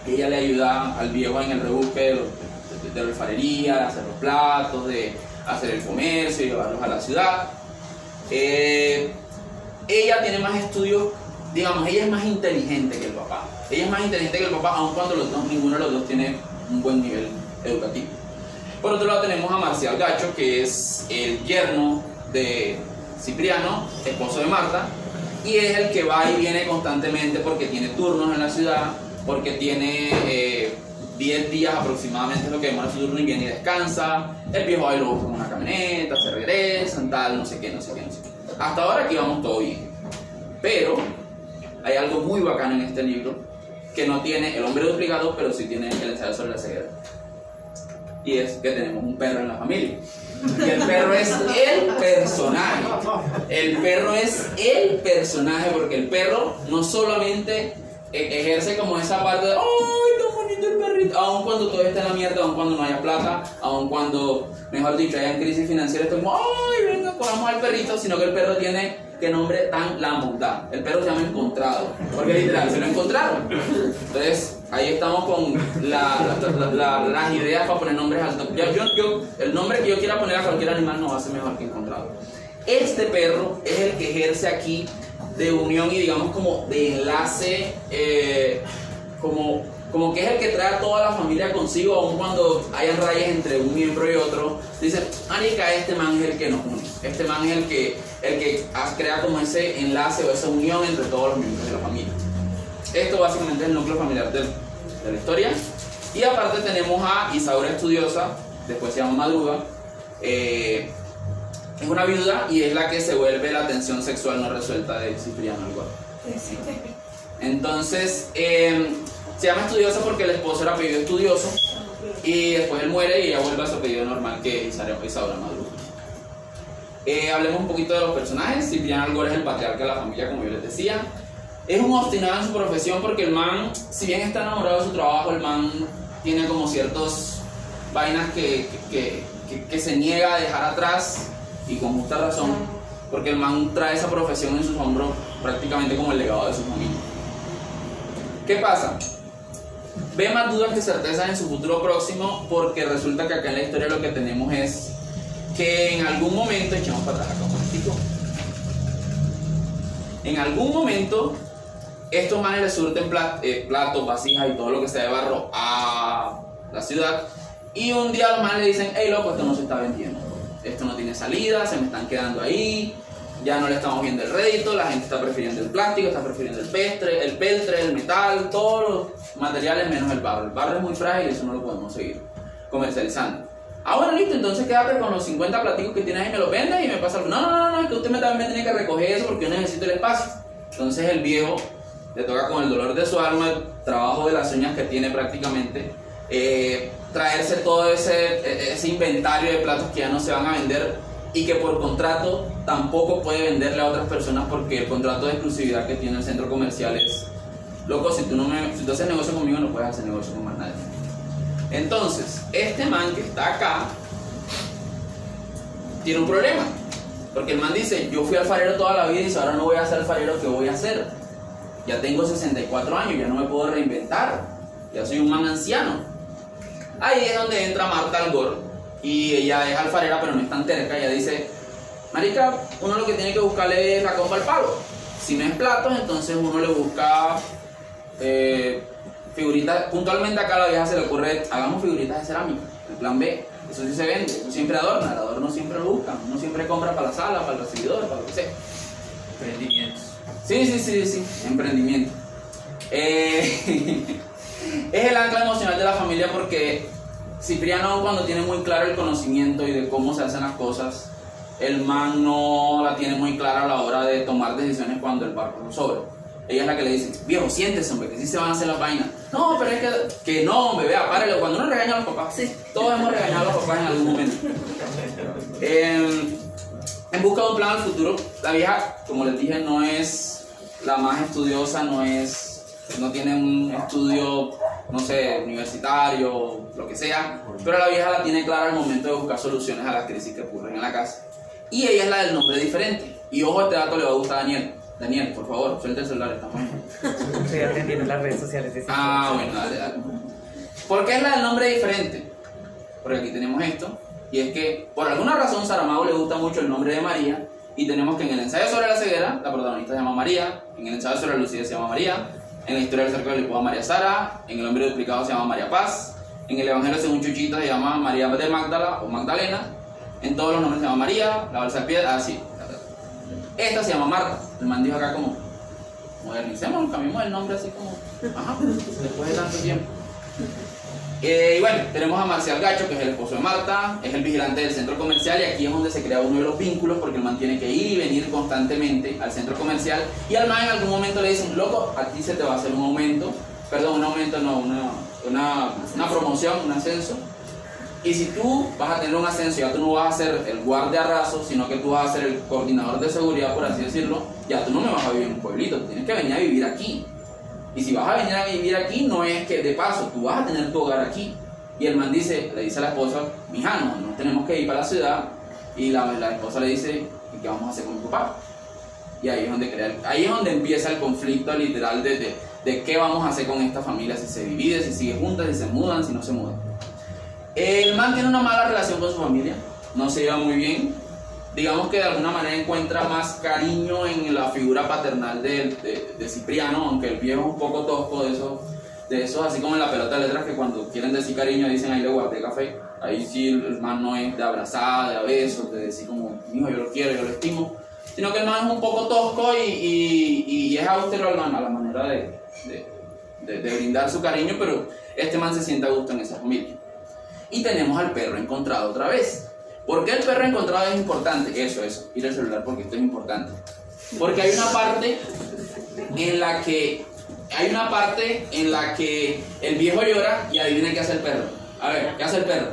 C: Ella le ayuda al viejo en el rebusque de la alfarería, de hacer los platos, de hacer el comercio, llevarlos a la ciudad. Ella tiene más estudios, digamos, ella es más inteligente que el papá. Ella es más inteligente que el papá, aun cuando ninguno de los dos tiene un buen nivel educativo. Por otro lado tenemos a Marcial Gacho, que es el yerno de Cipriano, esposo de Marta, y es el que va y viene constantemente porque tiene turnos en la ciudad, porque tiene 10 días aproximadamente es lo que demora su turno y viene y descansa. El viejo ahí lo busca en una camioneta, se regresan, tal, no sé qué. Hasta ahora aquí vamos todo bien. Pero hay algo muy bacano en este libro que no tiene El hombre duplicado, pero sí tiene el ensayo sobre la ceguera. Y es que tenemos un perro en la familia. Y el perro es el personaje. El perro es el personaje porque el perro no solamente ejerce como esa parte de ¡ay, qué bonito el perrito! Aun cuando todo está en la mierda, aun cuando no haya plata, aun cuando, mejor dicho, hayan crisis financieras, estoy como ¡ay, venga, cojamos al perrito! Sino que el perro tiene, qué nombre tan la bondad. El perro se llama Encontrado, porque literal, se lo encontraron. Entonces, ahí estamos con las ideas para poner nombres altos. El nombre que yo quiera poner a cualquier animal no va a ser mejor que Encontrado. Este perro es el que ejerce aquí de unión y digamos como de enlace, como que es el que trae a toda la familia consigo, aun cuando hayan rayas entre un miembro y otro. Dice, marica, este man es el que nos une, este man es el que crea como ese enlace o esa unión entre todos los miembros de la familia. Esto básicamente es el núcleo familiar de la historia. Y aparte tenemos a Isaura Estudiosa, después se llama Madruga. Es una viuda y es la que se vuelve la tensión sexual no resuelta de Cipriano Algor. Entonces, se llama Estudiosa porque el esposo era apellido Estudioso y después él muere y ella vuelve a su apellido normal, que es Isaura Madruga. Hablemos un poquito de los personajes. Cipriano Algor es el patriarca de la familia, como yo les decía. Es un obstinado en su profesión porque el man, si bien está enamorado de su trabajo, el man tiene como ciertas vainas que se niega a dejar atrás, y con justa razón, porque el man trae esa profesión en sus hombros prácticamente como el legado de su familia. ¿Qué pasa? Ve más dudas que certezas en su futuro próximo, porque resulta que acá en la historia lo que tenemos es que en algún momento, echamos para atrás acá un momentico, en algún momento estos manes le surten platos, vasijas y todo lo que sea de barro a la ciudad, y un día los manes le dicen, hey loco, esto no se está vendiendo, esto no tiene salida, se me están quedando ahí, ya no le estamos viendo el rédito, la gente está prefiriendo el plástico, está prefiriendo el peltre, el metal, todos los materiales menos el barro. El barro es muy frágil y eso no lo podemos seguir comercializando. Ah, bueno, listo, entonces quédate con los 50 platicos que tienes ahí, me los vendes y me pasa algo. No, es que usted también me tiene que recoger eso porque yo necesito el espacio. Entonces el viejo le toca con el dolor de su alma, el trabajo de las uñas que tiene prácticamente, traerse todo ese inventario de platos que ya no se van a vender y que por contrato tampoco puede venderle a otras personas porque el contrato de exclusividad que tiene el centro comercial es, loco, si tú haces negocio conmigo no puedes hacer negocio con más nadie. Entonces, este man que está acá tiene un problema, porque el man dice, yo fui alfarero toda la vida y ahora no voy a ser alfarero, ¿qué voy a hacer? Ya tengo 64 años, ya no me puedo reinventar, ya soy un man anciano. Ahí es donde entra Marta Algor, y ella es alfarera pero no es tan terca. Ella dice, marica, uno lo que tiene que buscarle es la compa al palo. Si no es platos, entonces uno le busca figuritas. Puntualmente acá a la vieja se le ocurre, hagamos figuritas de cerámica, el plan B. Eso sí se vende, eso siempre adorna, el adorno siempre lo busca, uno siempre compra para la sala, para el recibidor, para lo que sea.
A: Emprendimientos.
C: Sí, emprendimiento. Es el ancla emocional de la familia porque Cipriano, cuando tiene muy claro el conocimiento y de cómo se hacen las cosas, el man no la tiene muy clara a la hora de tomar decisiones cuando el barco no sobra. Ella es la que le dice, viejo, siéntese, hombre, que sí se van a hacer las vainas. No, pero es que no, hombre, vea, párale. Cuando uno regaña a los papás, sí, todos hemos regañado a los papás en algún momento. En busca de un plan al futuro, la vieja, como les dije, no es la más estudiosa, no tiene un estudio, no sé, universitario, lo que sea, pero la vieja la tiene clara al momento de buscar soluciones a las crisis que ocurren en la casa. Y ella es la del nombre diferente. Y ojo, este dato le va a gustar a Daniel. Daniel, por favor, suelta el celular, estamos bien.
E: Estoy atendiendo las redes sociales.
C: Bueno, dale. ¿Por qué es la del nombre diferente? Porque aquí tenemos esto, y es que por alguna razón Saramago le gusta mucho el nombre de María, y tenemos que en el ensayo sobre la ceguera, la protagonista se llama María, en el ensayo sobre la lucidez se llama María, en la historia del cerco del Licuado María Sara, en el hombre duplicado se llama María Paz, en el evangelio según Chuchito se llama María de Magdala o Magdalena, en todos los nombres se llama María, la balsa de piedra, así. Esta se llama Marta. El man dijo acá como, modernicemos, cambiemos el nombre así como, después de tanto tiempo. Y bueno, tenemos a Marcial Gacho, que es el esposo de Marta, es el vigilante del centro comercial, y aquí es donde se crea uno de los vínculos, porque el man tiene que ir y venir constantemente al centro comercial, y al man en algún momento le dicen, loco, a ti se te va a hacer un aumento, una promoción, un ascenso. Y si tú vas a tener un ascenso, ya tú no vas a ser el guardia raso, sino que tú vas a ser el coordinador de seguridad, por así decirlo, ya tú no me vas a vivir en un pueblito, tú tienes que venir a vivir aquí. Y si vas a venir a vivir aquí, no es que de paso, tú vas a tener tu hogar aquí. Y el man le dice a la esposa, mija, no tenemos que ir para la ciudad. Y la esposa le dice, ¿y qué vamos a hacer con mi papá? Y ahí es donde empieza el conflicto literal de qué vamos a hacer con esta familia, si se divide, si sigue junta, si se mudan, si no se mudan. El man tiene una mala relación con su familia, no se lleva muy bien. Digamos que de alguna manera encuentra más cariño en la figura paternal de Cipriano, aunque el viejo es un poco tosco de esos, así como en la pelota de letras, que cuando quieren decir cariño dicen ahí le guardé café. Ahí sí el man no es de abrazada, de besos, de decir como, hijo, yo lo quiero, yo lo estimo, sino que el man es un poco tosco y es austero a la manera de brindar su cariño, pero este man se siente a gusto en esa familia. Y tenemos al perro encontrado otra vez. ¿Por qué el perro encontrado es importante? Eso, ir al celular porque esto es importante. Porque hay una parte en la que el viejo llora y adivinen qué hace el perro. A ver, ¿qué hace el perro?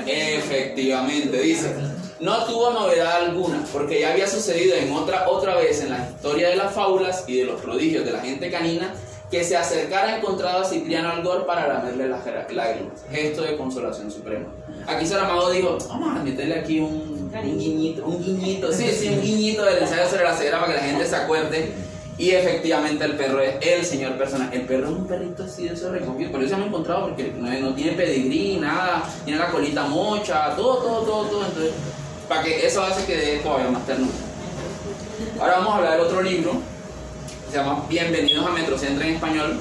C: Efectivamente, dice. No tuvo novedad alguna, porque ya había sucedido en otra vez en la historia de las fábulas y de los prodigios de la gente canina, que se acercara encontrado a Cipriano Algor para lamerle las lágrimas, gesto de consolación suprema. Aquí Saramago dijo, vamos a meterle aquí un guiñito, un guiñito del ensayo sobre la ceguera para que la gente se acuerde. Y efectivamente el perro es el señor personaje. El perro es un perrito así de esos recogidos, por eso se me ha encontrado, porque no tiene pedigrí, nada, tiene la colita mocha, todo, entonces, para que eso hace que dé todavía más ternura. Ahora vamos a hablar del otro libro, se llama Bienvenidos a Metrocentro en español.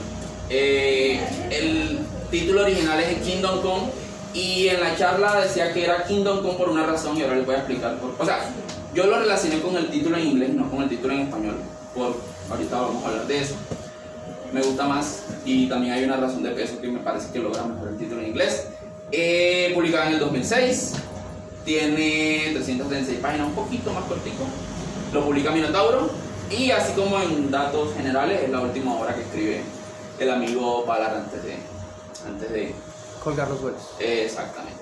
C: El título original es Kingdom Come, y en la charla decía que era Kingdom Come por una razón, y ahora les voy a explicar o sea, yo lo relacioné con el título en inglés, no con el título en español, ahorita vamos a hablar de eso. Me gusta más, y también hay una razón de peso que me parece que logra mejor el título en inglés. Publicado en el 2006, tiene 336 páginas, un poquito más cortico, lo publica Minotauro. Y así como en datos generales, es la última obra que escribe el amigo Palar antes de
A: colgar los huevos.
C: Exactamente.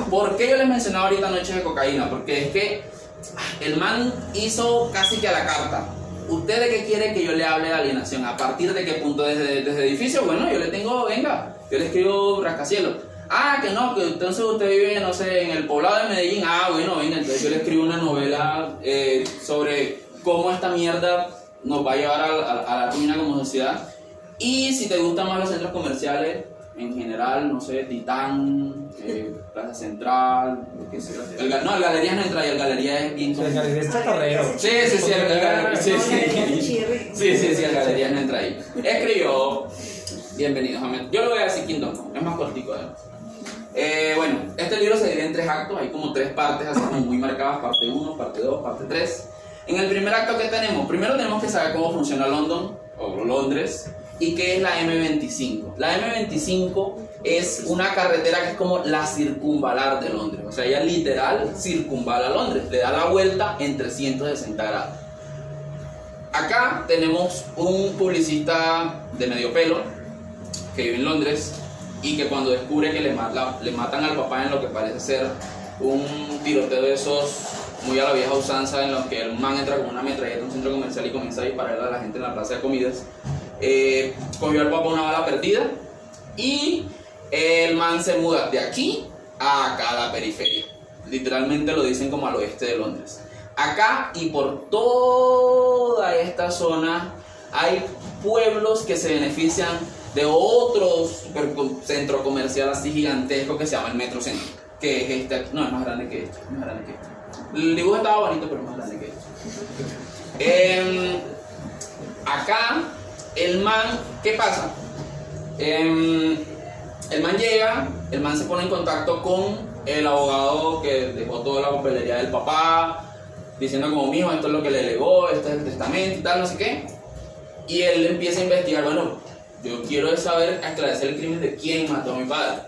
C: ¿Por qué yo les mencionaba ahorita Noches de Cocaína? Porque es que el man hizo casi que a la carta. ¿Usted de qué quiere que yo le hable de alienación? ¿A partir de qué punto? ¿Desde edificio? Bueno, yo le tengo, venga, yo le escribo rascacielos. Ah, que no, que entonces usted vive, no sé, en el poblado de Medellín. Ah, bueno, venga, entonces yo le escribo una novela sobre cómo esta mierda nos va a llevar a la ruina como sociedad. Y si te gustan más los centros comerciales, en general, no sé, Titán, Plaza Central, lo que sea. El Galerías no entra ahí, el Galería es bien...
E: El Galería es chatarrero.
C: Sí, el Galerías no entra ahí. Escribió Bienvenidos a Yo lo voy a decir Kingdom, es más cortico además. Bueno, este libro se divide en 3 actos, hay como 3 partes así como muy marcadas, parte 1, parte 2, parte 3. En el primer acto que tenemos, primero tenemos que saber cómo funciona Londres, ¿Y qué es la M25? La M25 es una carretera que es como la circunvalar de Londres. O sea, ella literal circunvala Londres, le da la vuelta en 360 grados. Acá tenemos un publicista de medio pelo que vive en Londres y que cuando descubre que le matan al papá en lo que parece ser un tiroteo de esos muy a la vieja usanza, en los que el man entra con una metralleta a un centro comercial y comienza a dispararle a la gente en la plaza de comidas, cogió al papá una bala perdida y el man se muda de aquí a acá a la periferia. Literalmente lo dicen como al oeste de Londres. Acá y por toda esta zona hay pueblos que se benefician de otro centro comercial así gigantesco que se llama el Metro Centro, que es este. No, es más grande que este, más grande que este. El dibujo estaba bonito, pero es más grande que este. Acá el man, ¿qué pasa? El man llega, el man se pone en contacto con el abogado que dejó toda la papelería del papá, diciendo como, mijo, esto es lo que le legó, este es el testamento y tal, no sé qué. Y él empieza a investigar, bueno, yo quiero saber, esclarecer el crimen de quién mató a mi padre.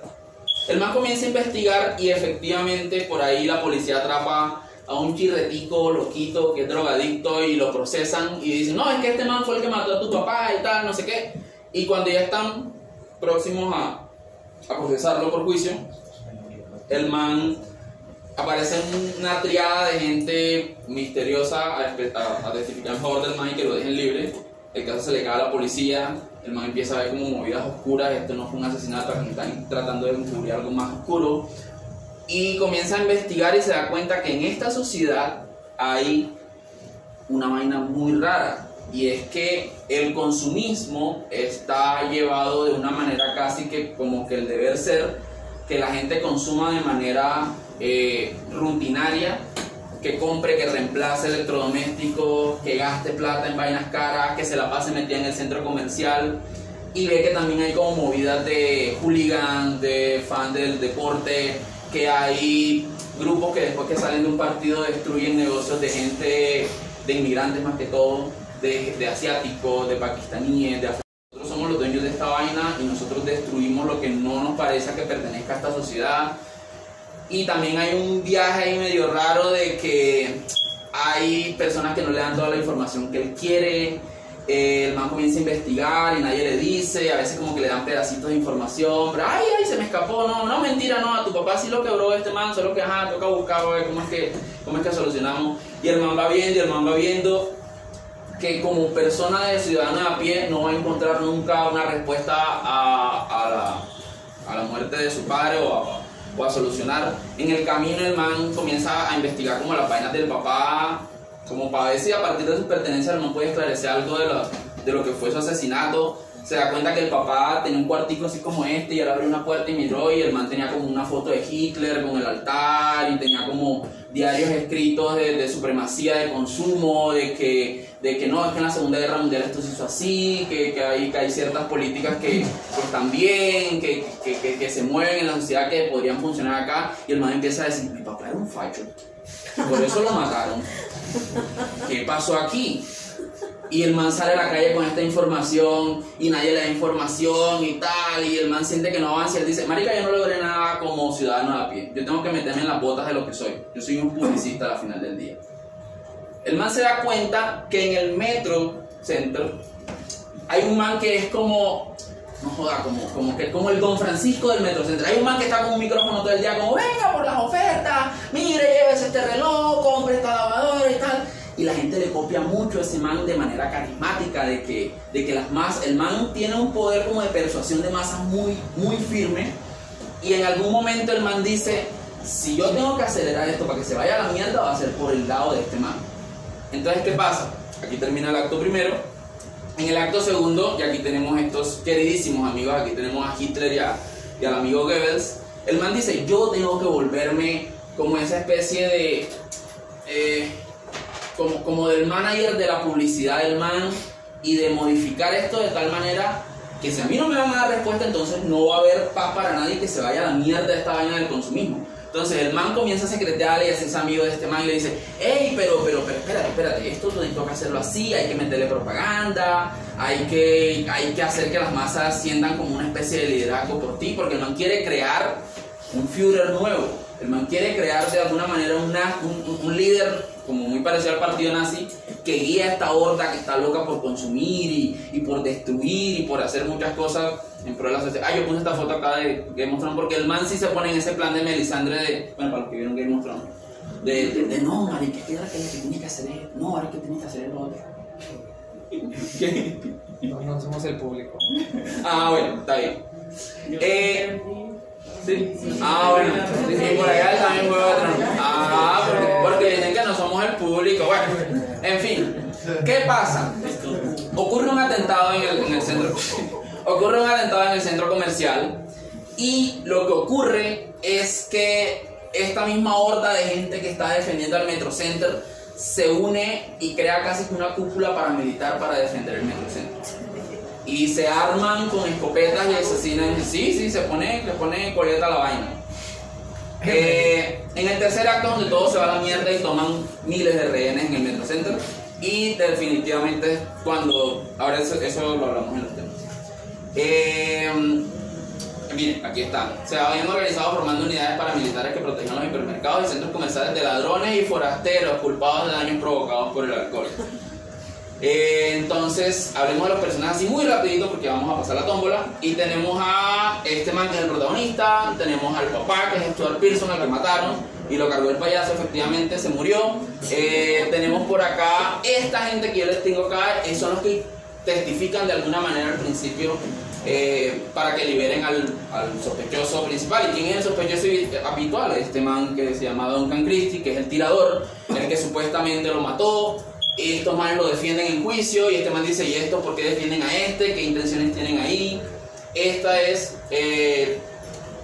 C: El man comienza a investigar y efectivamente por ahí la policía atrapa a un chirretico loquito que es drogadicto y lo procesan y dicen, no, es que este man fue el que mató a tu papá y tal, no sé qué. Y cuando ya están próximos a procesarlo por juicio, el man aparece una triada de gente misteriosa a testificar en favor del man y que lo dejen libre. El caso se le cae a la policía, el man empieza a ver como movidas oscuras, esto no fue un asesinato, aquí están tratando de encubrir algo más oscuro. Y comienza a investigar y se da cuenta que en esta sociedad hay una vaina muy rara. Y es que el consumismo está llevado de una manera casi que como que el deber ser, que la gente consuma de manera rutinaria, que compre, que reemplace electrodomésticos, que gaste plata en vainas caras, que se la pase metida en el centro comercial. Y ve que también hay como movidas de hooligan, de fan del deporte, que hay grupos que después que salen de un partido destruyen negocios de gente, de inmigrantes más que todo, de asiáticos, de pakistaníes, de africanos. Nosotros somos los dueños de esta vaina y nosotros destruimos lo que no nos parece que pertenezca a esta sociedad. Y también hay un viaje ahí medio raro de que hay personas que no le dan toda la información que él quiere. El man comienza a investigar y nadie le dice, a veces como que le dan pedacitos de información, pero ay, se me escapó, no, mentira, no, a tu papá sí lo quebró este man, solo que toca buscar, a ver cómo es que solucionamos. Y el man va viendo que como persona de ciudadano de a pie no va a encontrar nunca una respuesta a la muerte de su padre o a solucionar. En el camino el man comienza a investigar como las vainas del papá, como para ver si a partir de sus pertenencias el man puede esclarecer algo de lo que fue su asesinato. Se da cuenta que el papá tenía un cuartico así como este y él abrió una puerta y miró y el man tenía como una foto de Hitler con el altar y tenía como diarios escritos de supremacía de consumo, de que no, es que en la Segunda Guerra Mundial esto se hizo así, que hay ciertas políticas que están bien, que se mueven en la sociedad que podrían funcionar acá. Y el man empieza a decir, mi papá era un facho, por eso lo mataron. ¿Qué pasó aquí? Y el man sale a la calle con esta información y nadie le da información y tal, y el man siente que no avanza y él dice, marica, yo no logré nada como ciudadano de a pie, yo tengo que meterme en las botas de lo que soy, yo soy un publicista a la final del día. El man se da cuenta que en el Metro Centro hay un man que es como, no joda, como el Don Francisco del Metro Centro. Hay un man que está con un micrófono todo el día como, venga por las ofertas, mire, llévese este reloj, compre esta lavadora y tal. Y la gente le copia mucho a ese man de manera carismática, de que el man tiene un poder como de persuasión de masas muy, muy firme. Y en algún momento el man dice, si yo tengo que acelerar esto para que se vaya a la mierda, va a ser por el lado de este man. Entonces, ¿qué pasa? Aquí termina el acto primero. En el acto segundo, y aquí tenemos estos queridísimos amigos, aquí tenemos a Hitler y al amigo Goebbels. El man dice, yo tengo que volverme como esa especie de... como del manager de la publicidad del man y de modificar esto de tal manera que si a mí no me van a dar respuesta, entonces no va a haber paz para nadie, que se vaya a la mierda esta vaina del consumismo. Entonces el man comienza a secretearle y hacerse amigo de este man y le dice, hey, pero espérate, esto tengo que hacerlo así, hay que meterle propaganda, hay que hacer que las masas sientan como una especie de liderazgo por ti, porque el man quiere crear un Führer nuevo, el man quiere crear de alguna manera un líder como muy parecido al partido nazi, que guía a esta horda que está loca por consumir y por destruir y por hacer muchas cosas en pro de la sociedad. Yo puse esta foto acá de Game of Thrones porque el man sí se pone en ese plan de Melisandre de, bueno, para los que vieron Game of Thrones, de no, marica, que ahora que tienes que hacer esto, no, ahora que tienes que hacer lo otro. ¿Qué?
A: No somos el público.
C: Ah, bueno, está bien. Sí. Ah, bueno. Y por allá también Juego de Tronos. Ah, porque dicen que no somos el público. Bueno, en fin. ¿Qué pasa? Ocurre un atentado en el centro. Ocurre un atentado en el centro comercial. Y lo que ocurre es que esta misma horda de gente que está defendiendo al Metrocenter se une y crea casi una cúpula paramilitar para defender el Metrocenter. Y se arman con escopetas y asesinan. Sí, le pone coleta a la vaina. En el tercer acto, donde todo se va a la mierda y toman miles de rehenes en el Metrocenter. Y definitivamente, ahora eso lo hablamos en los temas. Miren, aquí está. Se habían organizado formando unidades paramilitares que protegían los hipermercados y centros comerciales de ladrones y forasteros culpados de daños provocados por el alcohol. Entonces, hablemos de los personajes así muy rapidito porque vamos a pasar la tómbola. Y tenemos a este man que es el protagonista, tenemos al papá que es Stuart Pearson, al que mataron y lo cargó el payaso, efectivamente se murió. Tenemos por acá esta gente que yo les tengo acá, son los que testifican de alguna manera al principio para que liberen al sospechoso principal. ¿Y quién es el sospechoso habitual? Este man que se llama Duncan Christie, que es el tirador, el que supuestamente lo mató. Y estos manes lo defienden en juicio y este man dice, ¿y esto por qué defienden a este? ¿Qué intenciones tienen ahí? Esta es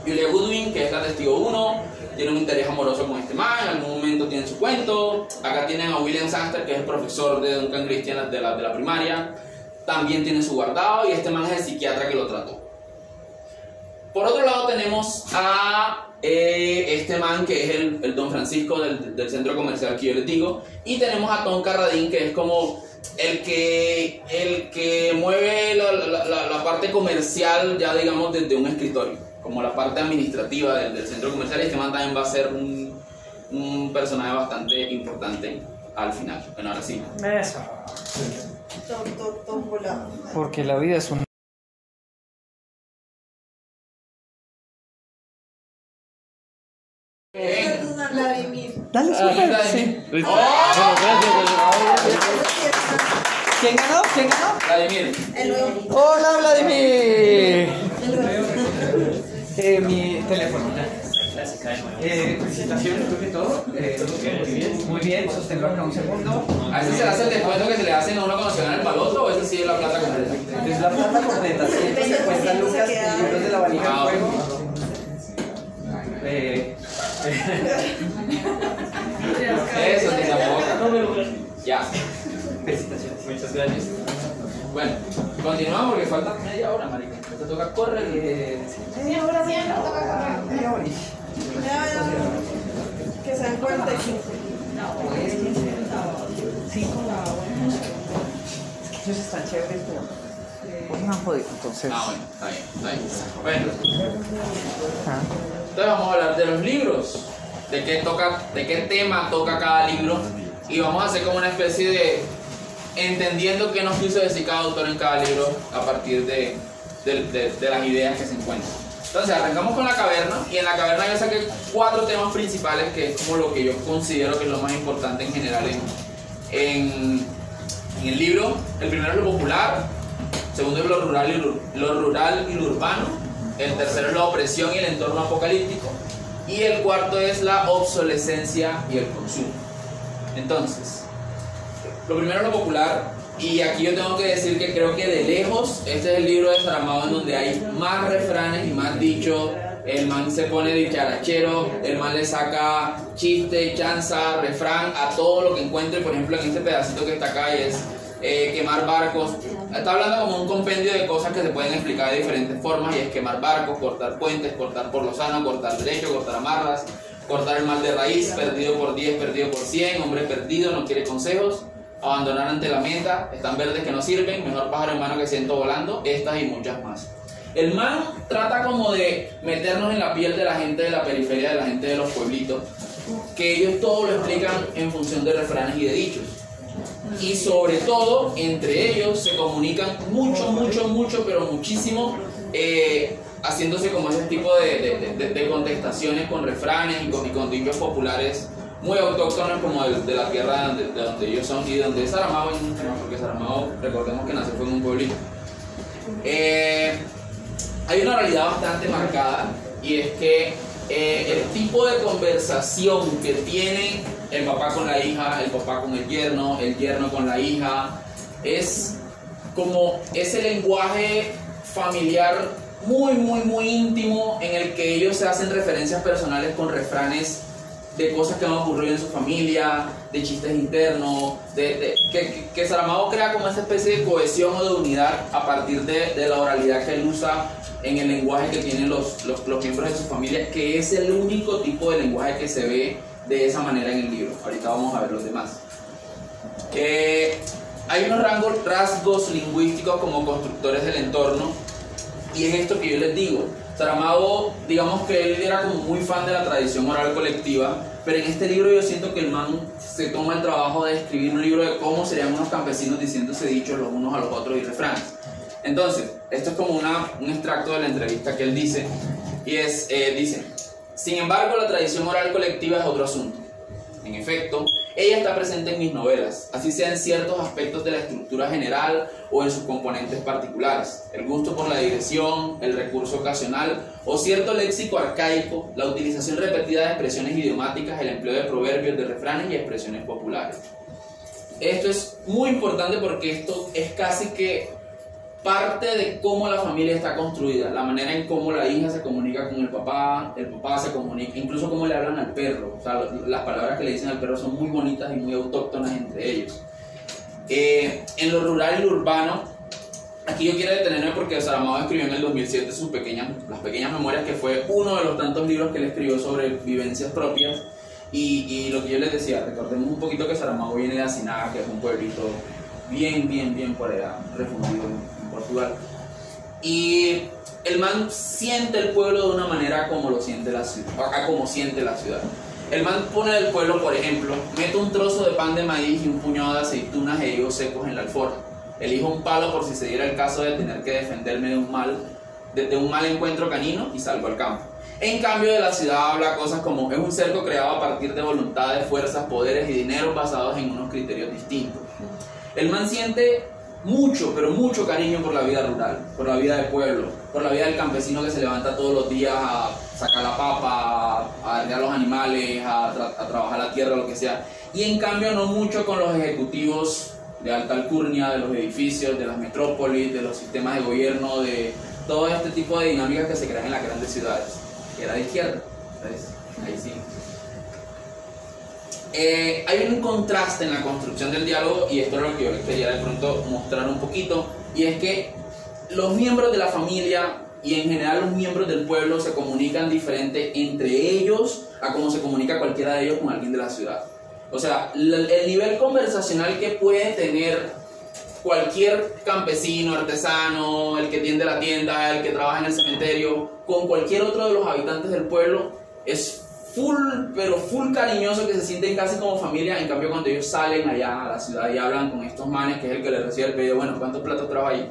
C: Julia Goodwin, que es la testigo 1, tiene un interés amoroso con este man, en algún momento tienen su cuento. Acá tienen a William Sangster, que es el profesor de Duncan Christie de la primaria, también tiene su guardado y este man es el psiquiatra que lo trató. Por otro lado tenemos a este man que es el Don Francisco del centro comercial que yo les digo, y tenemos a Tom Carradine, que es como el que mueve la parte comercial, ya digamos desde un escritorio, como la parte administrativa del centro comercial. Y este man también va a ser un personaje bastante importante al final. Bueno, ahora sí.
E: Eso.
A: Porque la vida es un...
B: Vladimir.
A: Dale, súper. Sí. ¿Quién ganó?
C: Vladimir.
B: El nuevo.
A: Hola, Vladimir.
B: El nuevo.
A: Mi teléfono. Felicitaciones, creo que todo. Muy bien, sosténlo acá un segundo.
C: ¿A ese se le hace el descuento que se le hacen a uno cuando se gana el paloto o ese sí es la plata completa?
A: Es la plata completa, 150 lucas en libros de la valija de fuego.
C: Eso, te tampoco. Ya.
A: Felicitaciones.
E: Muchas gracias.
C: Bueno, continuamos porque falta media hora, marica. Te toca correr.
B: Media hora,
A: Media hora.
B: que sean 45.
A: Ellos están chéveres, pero pues me han jodido, entonces.
C: Ah, bueno, está bien. Bueno, entonces vamos a hablar de los libros. De qué tema toca cada libro. Y vamos a hacer como una especie de entendiendo qué nos quiso decir cada autor en cada libro a partir de las ideas que se encuentran. Entonces arrancamos con la caverna, y en la caverna yo saqué 4 temas principales, que es como lo que yo considero que es lo más importante en general en el libro. El primero es lo popular, el segundo es lo rural y lo urbano, el tercero es la opresión y el entorno apocalíptico, y el cuarto es la obsolescencia y el consumo. Entonces, lo primero es lo popular, y aquí yo tengo que decir que creo que de lejos este es el libro de Saramago en donde hay más refranes y más dichos. El man se pone dicharachero, el man le saca chiste, chanza, refrán a todo lo que encuentre. Por ejemplo, en este pedacito que está acá es quemar barcos. Está hablando como un compendio de cosas que se pueden explicar de diferentes formas, y es quemar barcos, cortar puentes, cortar por lo sano, cortar derecho, cortar amarras, cortar el mal de raíz, perdido por 10, perdido por 100, hombre perdido, no quiere consejos, abandonar ante la meta, están verdes que no sirven, mejor pájaro en mano que ciento volando, estas y muchas más. El man trata como de meternos en la piel de la gente de la periferia, de la gente de los pueblitos, que ellos todo lo explican en función de refranes y de dichos. Y sobre todo, entre ellos se comunican mucho, pero muchísimo, haciéndose como ese tipo de contestaciones con refranes y con dichos populares muy autóctonos como de la tierra de donde ellos son y de donde es Saramago, porque Saramago, recordemos que nació fue en un pueblito. Hay una realidad bastante marcada, y es que el tipo de conversación que tiene el papá con la hija, el papá con el yerno con la hija, es como ese lenguaje familiar muy íntimo en el que ellos se hacen referencias personales con refranes de cosas que han ocurrido en su familia, de chistes internos, que Saramago crea como esa especie de cohesión o de unidad a partir de la oralidad que él usa en el lenguaje que tienen los miembros de su familia, que es el único tipo de lenguaje que se ve de esa manera en el libro. Ahorita vamos a ver los demás. Hay unos rasgos lingüísticos como constructores del entorno, y es esto que yo les digo. Saramago, digamos que él era como muy fan de la tradición oral colectiva, pero en este libro yo siento que el man se toma el trabajo de escribir un libro de cómo serían unos campesinos diciéndose dichos los unos a los otros y refranes. Entonces, esto es como un extracto de la entrevista que él dice, y es, dice: sin embargo, la tradición oral colectiva es otro asunto. En efecto, ella está presente en mis novelas, así sea en ciertos aspectos de la estructura general o en sus componentes particulares. El gusto por la digresión, el recurso ocasional o cierto léxico arcaico, la utilización repetida de expresiones idiomáticas, el empleo de proverbios, de refranes y expresiones populares. Esto es muy importante porque esto es casi que parte de cómo la familia está construida, la manera en cómo la hija se comunica con el papá se comunica, incluso cómo le hablan al perro. O sea, las palabras que le dicen al perro son muy bonitas y muy autóctonas entre ellos. En lo rural y lo urbano, aquí yo quiero detenerme porque Saramago escribió en el 2007 las pequeñas memorias, que fue uno de los tantos libros que él escribió sobre vivencias propias. Y lo que yo les decía, recordemos un poquito que Saramago viene de Asinaga, que es un pueblito bien por allá, refundido en Portugal. Y el man siente el pueblo de una manera como lo siente la ciudad, como siente la ciudad. El man pone el pueblo, por ejemplo, mete un trozo de pan de maíz y un puñado de aceitunas e higos secos en la alforja. Elijo un palo por si se diera el caso de tener que defenderme de un mal encuentro canino, y salgo al campo. En cambio, de la ciudad habla cosas como: es un cerco creado a partir de voluntades, fuerzas, poderes y dinero basados en unos criterios distintos. El man siente mucho, pero mucho cariño por la vida rural, por la vida de pueblo, por la vida del campesino que se levanta todos los días a sacar la papa, a arrear los animales, a trabajar la tierra, lo que sea. Y en cambio no mucho con los ejecutivos de alta alcurnia, de los edificios, de las metrópolis, de los sistemas de gobierno, de todo este tipo de dinámicas que se crean en las grandes ciudades. Que era de izquierda, ¿sabes? Ahí sí. Hay un contraste en la construcción del diálogo, y esto es lo que yo les quería de pronto mostrar un poquito, y es que los miembros de la familia y en general los miembros del pueblo se comunican diferente entre ellos a como se comunica cualquiera de ellos con alguien de la ciudad. O sea, el nivel conversacional que puede tener cualquier campesino, artesano, el que tiende la tienda, el que trabaja en el cementerio, con cualquier otro de los habitantes del pueblo es full cariñoso, que se sienten casi como familia. En cambio, cuando ellos salen allá a la ciudad y hablan con estos manes, que es el que les recibe el pedido: bueno, ¿cuántos platos trajo ahí?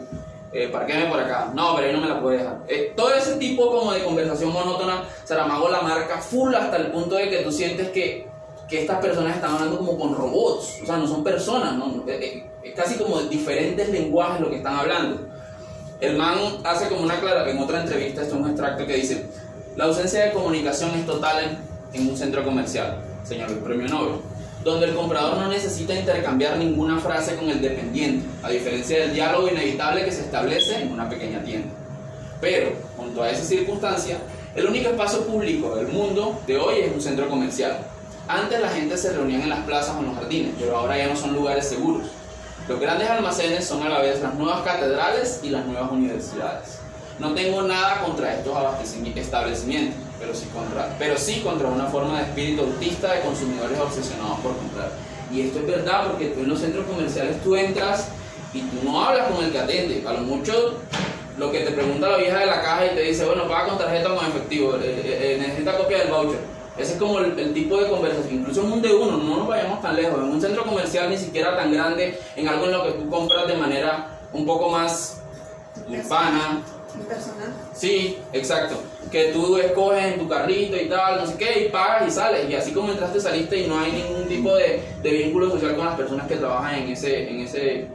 C: Parquéme por acá. No, pero ahí no me la puede dejar. Todo ese tipo como de conversación monótona, Saramago la marca full hasta el punto de que tú sientes que estas personas están hablando como con robots. O sea, no son personas, ¿no? Es casi como diferentes lenguajes lo que están hablando. El man hace como una aclaración en otra entrevista, esto es un extracto que dice: la ausencia de comunicación es total en un centro comercial, señaló el premio Nobel, donde el comprador no necesita intercambiar ninguna frase con el dependiente, a diferencia del diálogo inevitable que se establece en una pequeña tienda. Pero, junto a esa circunstancia, el único espacio público del mundo de hoy es un centro comercial. Antes la gente se reunía en las plazas o en los jardines, pero ahora ya no son lugares seguros. Los grandes almacenes son a la vez las nuevas catedrales y las nuevas universidades. No tengo nada contra estos establecimientos, pero sí contra una forma de espíritu autista de consumidores obsesionados por comprar. Y esto es verdad porque tú en los centros comerciales tú entras y tú no hablas con el que atende. A lo mucho lo que te pregunta la vieja de la caja y te dice, bueno, paga con tarjeta o con efectivo, necesita copia del voucher. Ese es como el tipo de conversación, incluso en un de uno, no nos vayamos tan lejos, en un centro comercial ni siquiera tan grande, en algo en lo que tú compras de manera un poco más urbana.
B: Personal.
C: Sí, exacto. Que tú escoges en tu carrito y tal, no sé qué, y pagas y sales. Y así como entraste, saliste y no hay ningún tipo de vínculo social con las personas que trabajan en ese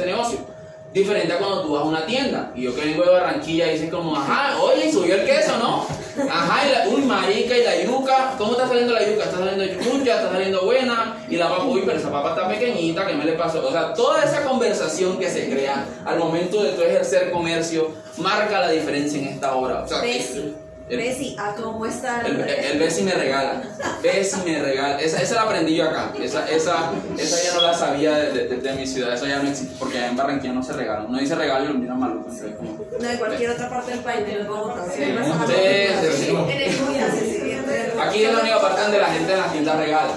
C: negocio. Diferente a cuando tú vas a una tienda. Y yo que vengo de Barranquilla dices como, ajá, oye, y subió el queso, ¿no? Ajá, uy, marica, y la yuca, ¿cómo está saliendo la yuca? Está saliendo mucha, está saliendo buena. Y la papa, uy, pero esa papa está pequeñita, ¿qué me le pasó? O sea, toda esa conversación que se crea al momento de tú ejercer comercio marca la diferencia en esta obra. O sea,
B: Bessie, ¿cómo está?
C: El Bessie me regala. Bessie me regala. Esa la aprendí yo acá. Esa ya no la sabía de mi ciudad. Esa ya no existe. Porque allá en Barranquilla no se regala. Uno dice regalo y lo miran maluco.
B: No, de cualquier otra parte del país, de Bogotá.
C: Sí.
B: Eres muy accesible.
C: Aquí es la única parte donde la gente en las tiendas regala.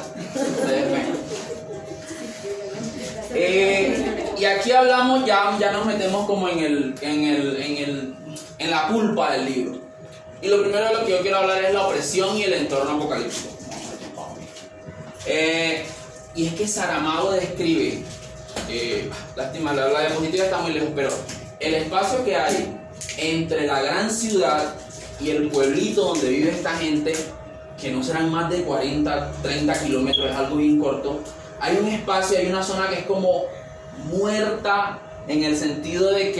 C: Y aquí hablamos, ya nos metemos como en la pulpa del libro. Y lo primero de lo que yo quiero hablar es la opresión y el entorno apocalíptico. Y es que Saramago describe, lástima, la diapositiva está muy lejos, pero el espacio que hay entre la gran ciudad y el pueblito donde vive esta gente, que no serán más de 40, 30 kilómetros, es algo bien corto, hay un espacio, hay una zona que es como muerta en el sentido de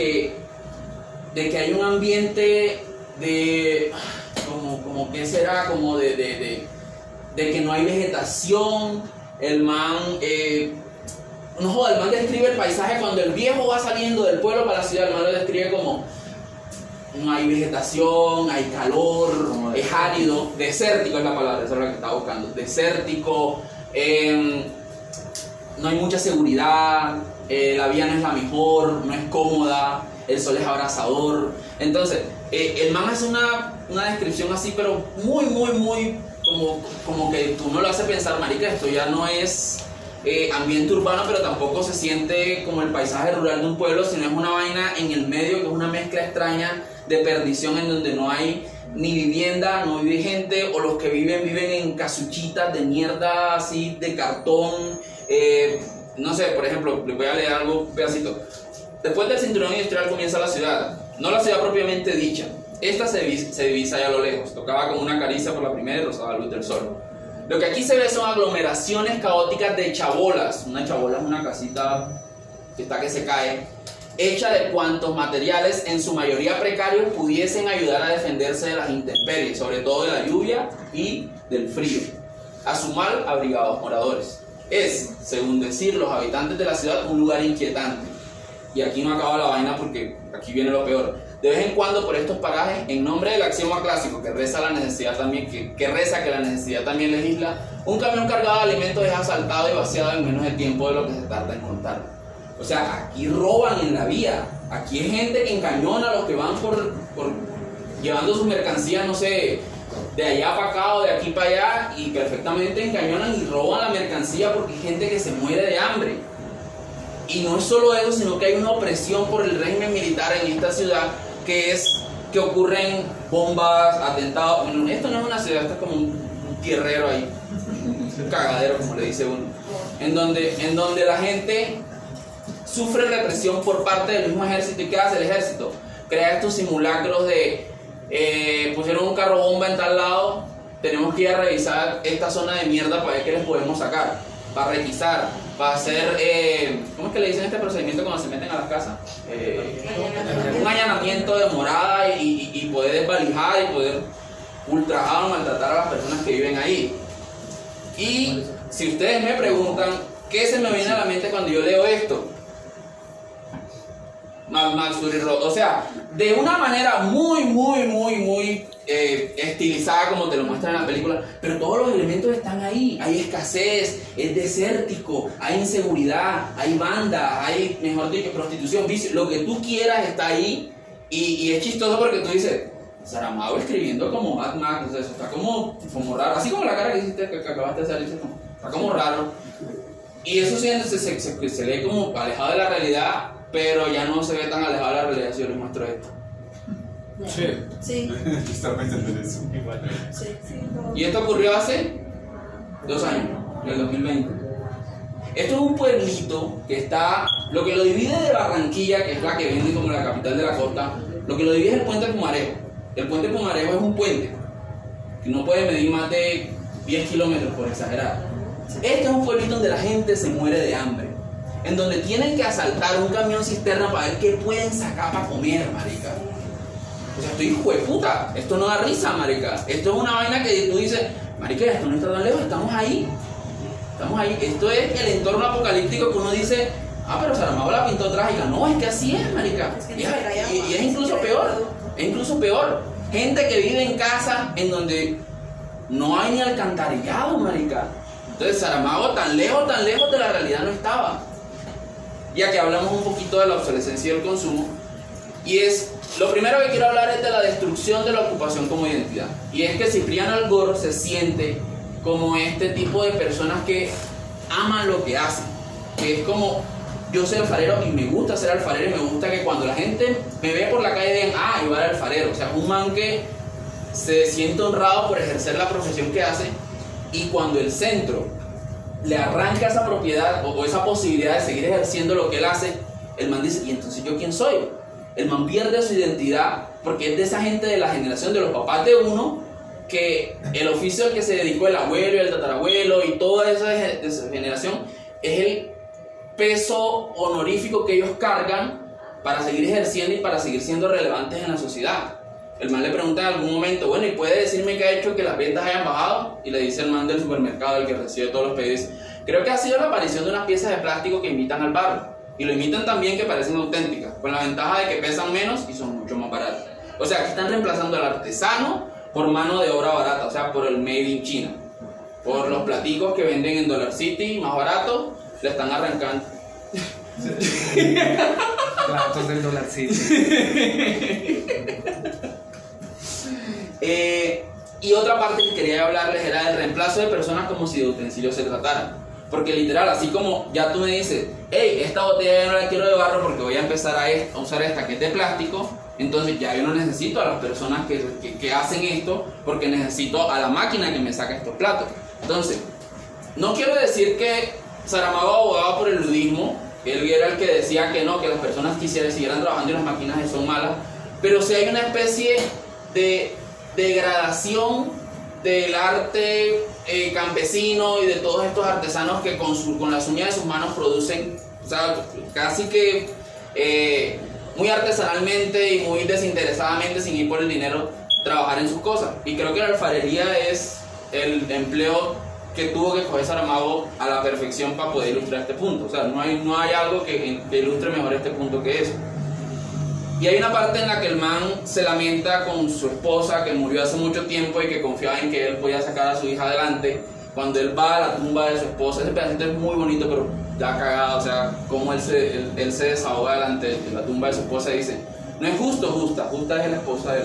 C: que hay un ambiente de como que será como de que no hay vegetación. El man el man describe el paisaje cuando el viejo va saliendo del pueblo para la ciudad. El man lo describe como no hay vegetación, hay calor, es árido, desértico es la palabra, esa es la que estaba buscando, desértico, no hay mucha seguridad, la vía no es la mejor, no es cómoda, el sol es abrasador. Entonces el man hace una descripción así, pero muy como que tú no lo hace pensar, marica, esto ya no es ambiente urbano, pero tampoco se siente como el paisaje rural de un pueblo, sino es una vaina en el medio, que es una mezcla extraña de perdición, en donde no hay ni vivienda, no vive gente, o los que viven en casuchitas de mierda así de cartón. No sé, por ejemplo, les voy a leer algo, un pedacito. Después del cinturón industrial comienza la ciudad, no la ciudad propiamente dicha. Esta se divisa allá a lo lejos, tocaba como una caricia por la primera y rozaba la luz del sol. Lo que aquí se ve son aglomeraciones caóticas de chabolas. Una chabola es una casita que se cae, hecha de cuantos materiales, en su mayoría precarios, pudiesen ayudar a defenderse de las intemperies, sobre todo de la lluvia y del frío. A su mal abrigados moradores. Es, según decir los habitantes de la ciudad, un lugar inquietante. Y aquí no acaba la vaina porque aquí viene lo peor. De vez en cuando por estos parajes, en nombre del axioma clásico que reza la necesidad también, que reza que la necesidad también legisla, un camión cargado de alimentos es asaltado y vaciado en menos de tiempo de lo que se tarda en contar. O sea, aquí roban en la vía. Aquí hay gente que encañona a los que van por llevando sus mercancías, no sé, de allá para acá o de aquí para allá, y perfectamente encañonan y roban la mercancía porque hay gente que se muere de hambre. Y no es solo eso, sino que hay una opresión por el régimen militar en esta ciudad, que ocurren bombas, atentados. Bueno, esto no es una ciudad, esto es como un tierrero ahí, un cagadero, como le dice uno, en donde la gente sufre represión por parte del mismo ejército. ¿Y qué hace el ejército? Crea estos simulacros de pusieron un carro bomba en tal lado, tenemos que ir a revisar esta zona de mierda para ver qué les podemos sacar, para requisar, para hacer, ¿cómo es que le dicen este procedimiento cuando se meten a las casas? Un allanamiento de morada y poder desvalijar y poder ultrajar o maltratar a las personas que viven ahí. Y si ustedes me preguntan, ¿qué se me viene a la mente cuando yo leo esto? A Mad Max Fury Road. O sea, de una manera muy estilizada como te lo muestran en la película, pero todos los elementos están ahí. Hay escasez, es desértico, hay inseguridad, hay banda, hay, mejor dicho, prostitución, vicio, lo que tú quieras está ahí. Y es chistoso porque tú dices, Saramago escribiendo como Mad Max, o sea, eso está como raro, así como la cara que hiciste, que acabaste de hacer, está como raro. Y eso sí se lee como alejado de la realidad, pero ya no se ve tan alejado de la realidad si yo les muestro esto.
B: Sí.
F: Estaba pensando en eso.
B: Sí.
C: Y esto ocurrió hace 2 años, en el 2020. Esto es un pueblito que está, lo que lo divide de Barranquilla, que es la que venden como la capital de la costa, lo que lo divide es el puente Pumarejo. El puente Pumarejo es un puente que no puede medir más de 10 kilómetros, por exagerar. Este es un pueblito donde la gente se muere de hambre, en donde tienen que asaltar un camión cisterna para ver qué pueden sacar para comer, marica. O sea, estoy hijo de puta, esto no da risa, marica. Esto es una vaina que tú dices, marica, esto no está tan lejos, estamos ahí. Esto es el entorno apocalíptico que uno dice, pero Saramago la pintó trágica. No, es que así es, marica. Y es incluso peor. Gente que vive en casa en donde no hay ni alcantarillado, marica. Entonces Saramago tan lejos de la realidad no estaba. Ya que hablamos un poquito de la obsolescencia y el consumo, y es, lo primero que quiero hablar es de la destrucción de la ocupación como identidad. Y es que Cipriano Algor se siente como este tipo de personas que aman lo que hacen, que es como, yo soy alfarero y me gusta ser alfarero, y me gusta que cuando la gente me ve por la calle digan, yo era alfarero. O sea, un man que se siente honrado por ejercer la profesión que hace, y cuando el centro le arranca esa propiedad o esa posibilidad de seguir ejerciendo lo que él hace, el man dice, ¿y entonces yo quién soy? El man pierde su identidad porque es de esa gente de la generación de los papás de uno, que el oficio al que se dedicó el abuelo y el tatarabuelo y toda esa generación es el peso honorífico que ellos cargan para seguir ejerciendo y para seguir siendo relevantes en la sociedad. El man le pregunta en algún momento, bueno, ¿y puede decirme qué ha hecho que las ventas hayan bajado? Y le dice el man del supermercado, el que recibe todos los pedidos, creo que ha sido la aparición de unas piezas de plástico que imitan al barro. Y lo imitan también que parecen auténticas, con la ventaja de que pesan menos y son mucho más baratas. O sea, que están reemplazando al artesano por mano de obra barata, o sea, por el made in China. Por los platicos que venden en Dollar City, más baratos, le están arrancando.
E: Platos del Dollar City.
C: Y otra parte que quería hablarles era del reemplazo de personas como si de utensilios se tratara. Porque literal, así como ya tú me dices, hey, esta botella ya no la quiero de barro porque voy a empezar a usar esta que es de plástico, entonces ya yo no necesito a las personas que hacen esto, porque necesito a la máquina que me saca estos platos. Entonces, no quiero decir que Saramago abogaba por el ludismo, él era el que decía que no, que las personas siguieran trabajando y las máquinas son malas, pero sí hay una especie de degradación del arte campesino y de todos estos artesanos que con las uñas de sus manos producen, o sea, casi que muy artesanalmente y muy desinteresadamente, sin ir por el dinero, trabajar en sus cosas. Y creo que la alfarería es el empleo que tuvo que coger Saramago a la perfección para poder ilustrar este punto. O sea, no hay algo que ilustre mejor este punto que eso. Y hay una parte en la que el man se lamenta con su esposa que murió hace mucho tiempo y que confiaba en que él podía sacar a su hija adelante. Cuando él va a la tumba de su esposa, ese pedacito es muy bonito, pero ya cagado, o sea, cómo él se desahoga delante de la tumba de su esposa y dice, no es justa es la esposa de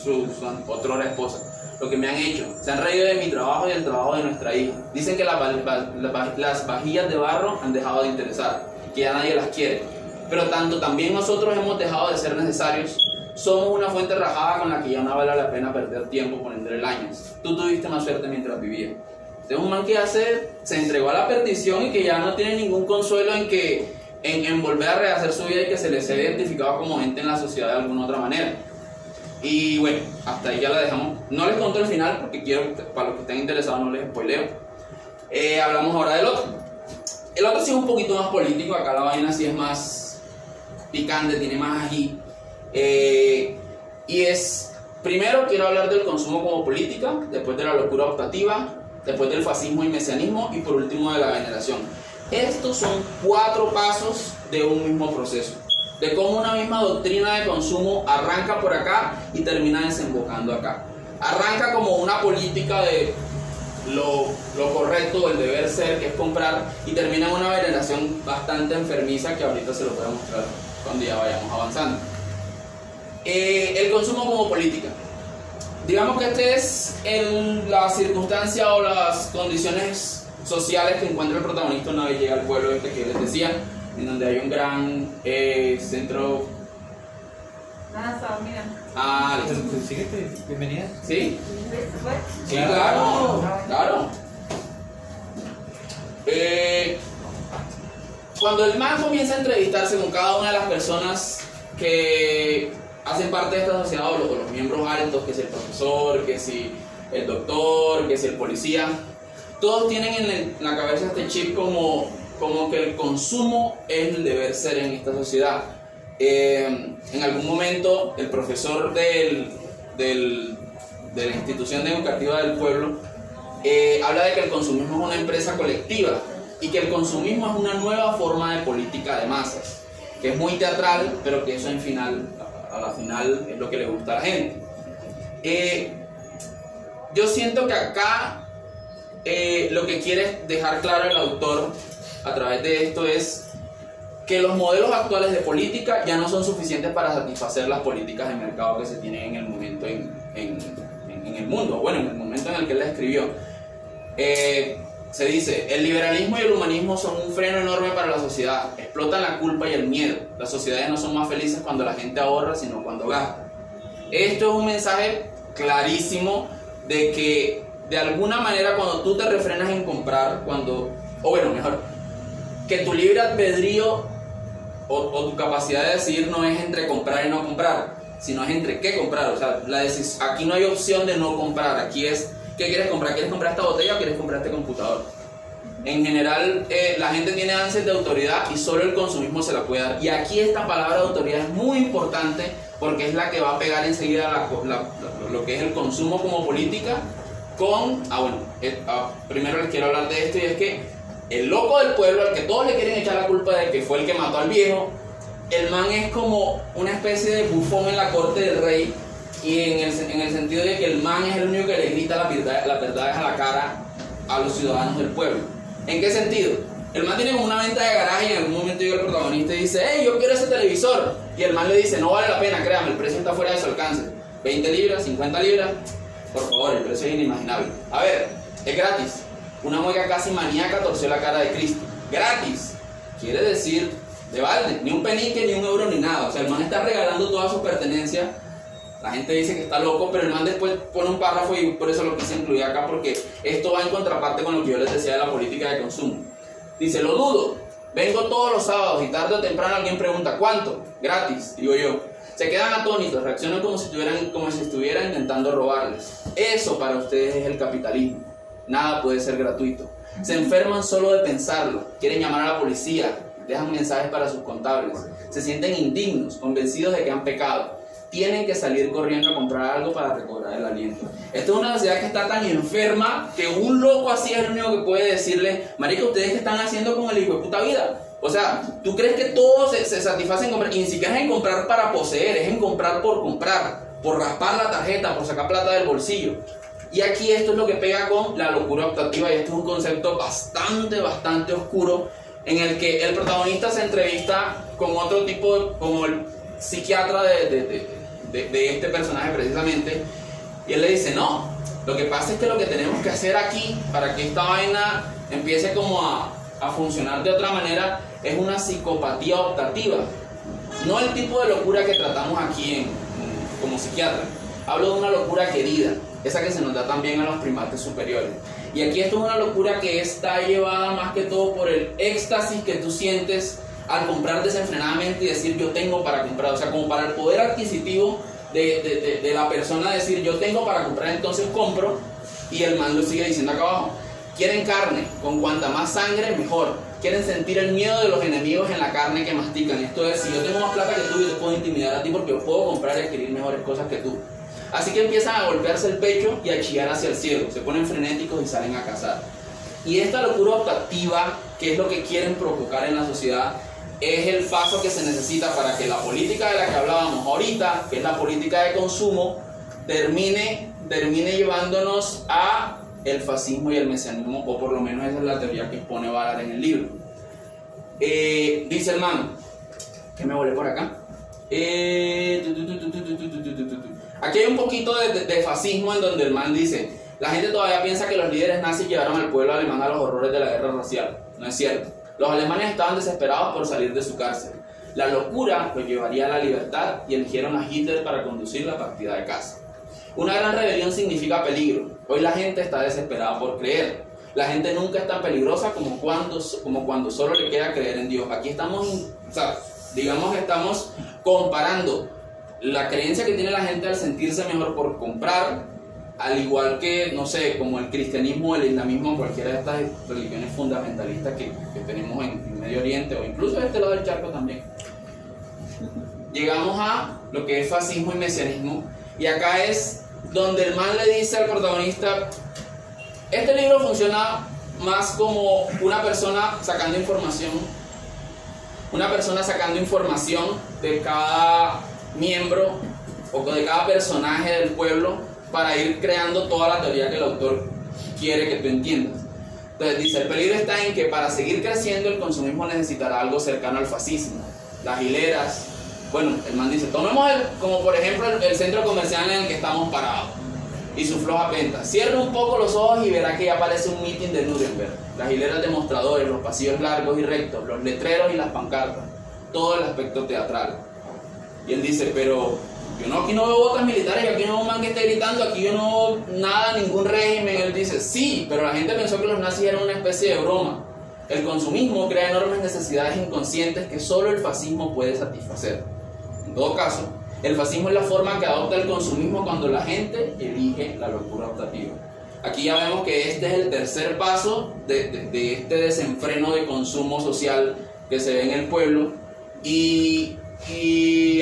C: su otrora esposa. Lo que me han hecho, se han reído de mi trabajo y del trabajo de nuestra hija. Dicen que las vajillas de barro han dejado de interesar, que ya nadie las quiere. Pero tanto también nosotros hemos dejado de ser necesarios. Somos una fuente rajada con la que ya no vale la pena perder tiempo poniéndole años. Tú tuviste más suerte mientras vivías. Este es un man que ya se entregó a la perdición y que ya no tiene ningún consuelo en volver a rehacer su vida y que se les sea identificado como gente en la sociedad de alguna otra manera. Y bueno, hasta ahí ya la dejamos. No les conto el final porque quiero, para los que estén interesados, no les spoileo. Hablamos ahora del otro. El otro sí es un poquito más político. Acá la vaina sí es más picante, tiene más ají. Y es, primero quiero hablar del consumo como política, después de la locura optativa, después del fascismo y mesianismo, y por último de la veneración. Estos son 4 pasos de un mismo proceso. de cómo una misma doctrina de consumo arranca por acá y termina desembocando acá. Arranca como una política de lo correcto, el deber ser, que es comprar, y termina en una veneración bastante enfermiza que ahorita se lo voy a mostrar cuando ya vayamos avanzando. El consumo como política. Digamos que esta es la circunstancia o las condiciones sociales que encuentra el protagonista una vez llega al pueblo este que les decía, en donde hay un gran centro.
B: Mira.
C: Ah, listo.
E: Síguete, bienvenida.
C: ¿Sí?
B: ¿Se fue?
C: Sí, claro, claro. Cuando el man comienza a entrevistarse con cada una de las personas que hacen parte de esta sociedad, o los miembros altos, que si el profesor, que si el doctor, que si el policía, todos tienen en la cabeza este chip como que el consumo es el deber ser en esta sociedad. En algún momento el profesor de la institución educativa del pueblo habla de que el consumismo es una empresa colectiva y que el consumismo es una nueva forma de política de masas, que es muy teatral, pero que eso a la final es lo que le gusta a la gente. Yo siento que acá lo que quiere dejar claro el autor a través de esto es que los modelos actuales de política ya no son suficientes para satisfacer las políticas de mercado que se tienen en el momento en el mundo, bueno, en el momento en el que él la escribió. Se dice, el liberalismo y el humanismo son un freno enorme para la sociedad, explotan la culpa y el miedo. Las sociedades no son más felices cuando la gente ahorra, sino cuando gasta. Esto es un mensaje clarísimo de que de alguna manera cuando tú te refrenas en comprar, que tu libre albedrío o tu capacidad de decidir no es entre comprar y no comprar, sino es entre qué comprar. O sea, aquí no hay opción de no comprar, aquí es ¿qué quieres comprar? ¿Quieres comprar esta botella o quieres comprar este computador? En general, la gente tiene ansias de autoridad y solo el consumismo se la puede dar. Y aquí esta palabra de autoridad es muy importante porque es la que va a pegar enseguida lo que es el consumo como política con... primero les quiero hablar de esto, y es que el loco del pueblo, al que todos le quieren echar la culpa de que fue el que mató al viejo, el man es como una especie de bufón en la corte del rey, y en el sentido de que el man es el único que le grita la verdad a la cara a los ciudadanos del pueblo. ¿En qué sentido? El man tiene como una venta de garaje y en algún momento llega el protagonista y dice, hey, yo quiero ese televisor, y el man le dice, no vale la pena, créame, el precio está fuera de su alcance, 20 libras, 50 libras, por favor, el precio es inimaginable. A ver, es gratis. Una mueca casi maníaca torció la cara de Cristo. Gratis. Quiere decir, de balde, ni un penique, ni un euro, ni nada. O sea, el man está regalando todas sus pertenencias. La gente dice que está loco, pero el man después pone un párrafo, y por eso lo quise incluir acá, porque esto va en contraparte con lo que yo les decía de la política de consumo. Dice, lo dudo. Vengo todos los sábados y tarde o temprano alguien pregunta, ¿cuánto? Gratis, digo yo. Se quedan atónitos, reaccionan como si estuvieran intentando robarles. Eso para ustedes es el capitalismo. Nada puede ser gratuito. Se enferman solo de pensarlo. Quieren llamar a la policía. Dejan mensajes para sus contables. Se sienten indignos, convencidos de que han pecado. Tienen que salir corriendo a comprar algo para recobrar el aliento. Esta es una sociedad que está tan enferma que un loco así es el único que puede decirle, marica, ¿ustedes qué están haciendo con el hijo de puta vida? O sea, ¿tú crees que todos se satisfacen en comprar? Y ni siquiera es en comprar para poseer, es en comprar, por raspar la tarjeta, por sacar plata del bolsillo. Y aquí esto es lo que pega con la locura optativa, y esto es un concepto bastante oscuro, en el que el protagonista se entrevista con otro tipo, como el psiquiatra de este personaje precisamente, y él le dice, no, lo que pasa es que lo que tenemos que hacer aquí, para que esta vaina empiece como a funcionar de otra manera, es una psicopatía optativa, no el tipo de locura que tratamos aquí como psiquiatra. Hablo de una locura querida, esa que se nos da también a los primates superiores. Y aquí esto es una locura que está llevada más que todo por el éxtasis que tú sientes al comprar desenfrenadamente y decir yo tengo para comprar. O sea, como para el poder adquisitivo de la persona decir yo tengo para comprar, entonces compro. Y el man lo sigue diciendo acá abajo. Quieren carne, con cuanta más sangre mejor. Quieren sentir el miedo de los enemigos en la carne que mastican. Esto es, si yo tengo más plata que tú, yo te puedo intimidar a ti porque yo puedo comprar y adquirir mejores cosas que tú. Así que empiezan a golpearse el pecho y a chillar hacia el cielo. Se ponen frenéticos y salen a cazar. Y esta locura optativa, que es lo que quieren provocar en la sociedad, es el paso que se necesita para que la política de la que hablábamos ahorita, que es la política de consumo, termine llevándonos a el fascismo y el mesianismo, o por lo menos esa es la teoría que expone Ballard en el libro. Dice el man, que me volé por acá. Aquí hay un poquito de fascismo en donde el man dice: la gente todavía piensa que los líderes nazis llevaron al pueblo alemán a los horrores de la guerra racial. No es cierto. Los alemanes estaban desesperados por salir de su cárcel. La locura los llevaría a la libertad y eligieron a Hitler para conducir la partida de casa. Una gran rebelión significa peligro. Hoy la gente está desesperada por creer. La gente nunca es tan peligrosa como cuando solo le queda creer en Dios. Aquí estamos, estamos comparando la creencia que tiene la gente al sentirse mejor por comprar, al igual que, no sé, como el cristianismo, el islamismo, cualquiera de estas religiones fundamentalistas que tenemos en Medio Oriente o incluso de este lado del charco también. Llegamos a lo que es fascismo y mesianismo, y acá es donde el man le dice al protagonista: este libro funciona más como una persona sacando información de cada miembro o de cada personaje del pueblo para ir creando toda la teoría que el autor quiere que tú entiendas. Entonces dice: el peligro está en que para seguir creciendo el consumismo necesitará algo cercano al fascismo. Las hileras. Bueno, el man dice, tomemos como por ejemplo el centro comercial en el que estamos parados y su floja venta. Cierre un poco los ojos y verá que ya aparece un meeting de Nuremberg. Las hileras de mostradores, los pasillos largos y rectos, los letreros y las pancartas, todo el aspecto teatral. Y él dice: pero yo aquí no veo botas militares, aquí no veo un man que esté gritando, aquí yo no veo nada, ningún régimen. Él dice: sí, pero la gente pensó que los nazis eran una especie de broma. El consumismo crea enormes necesidades inconscientes que solo el fascismo puede satisfacer. En todo caso, el fascismo es la forma que adopta el consumismo cuando la gente elige la locura optativa. Aquí ya vemos que este es el tercer paso de este desenfreno de consumo social que se ve en el pueblo. Y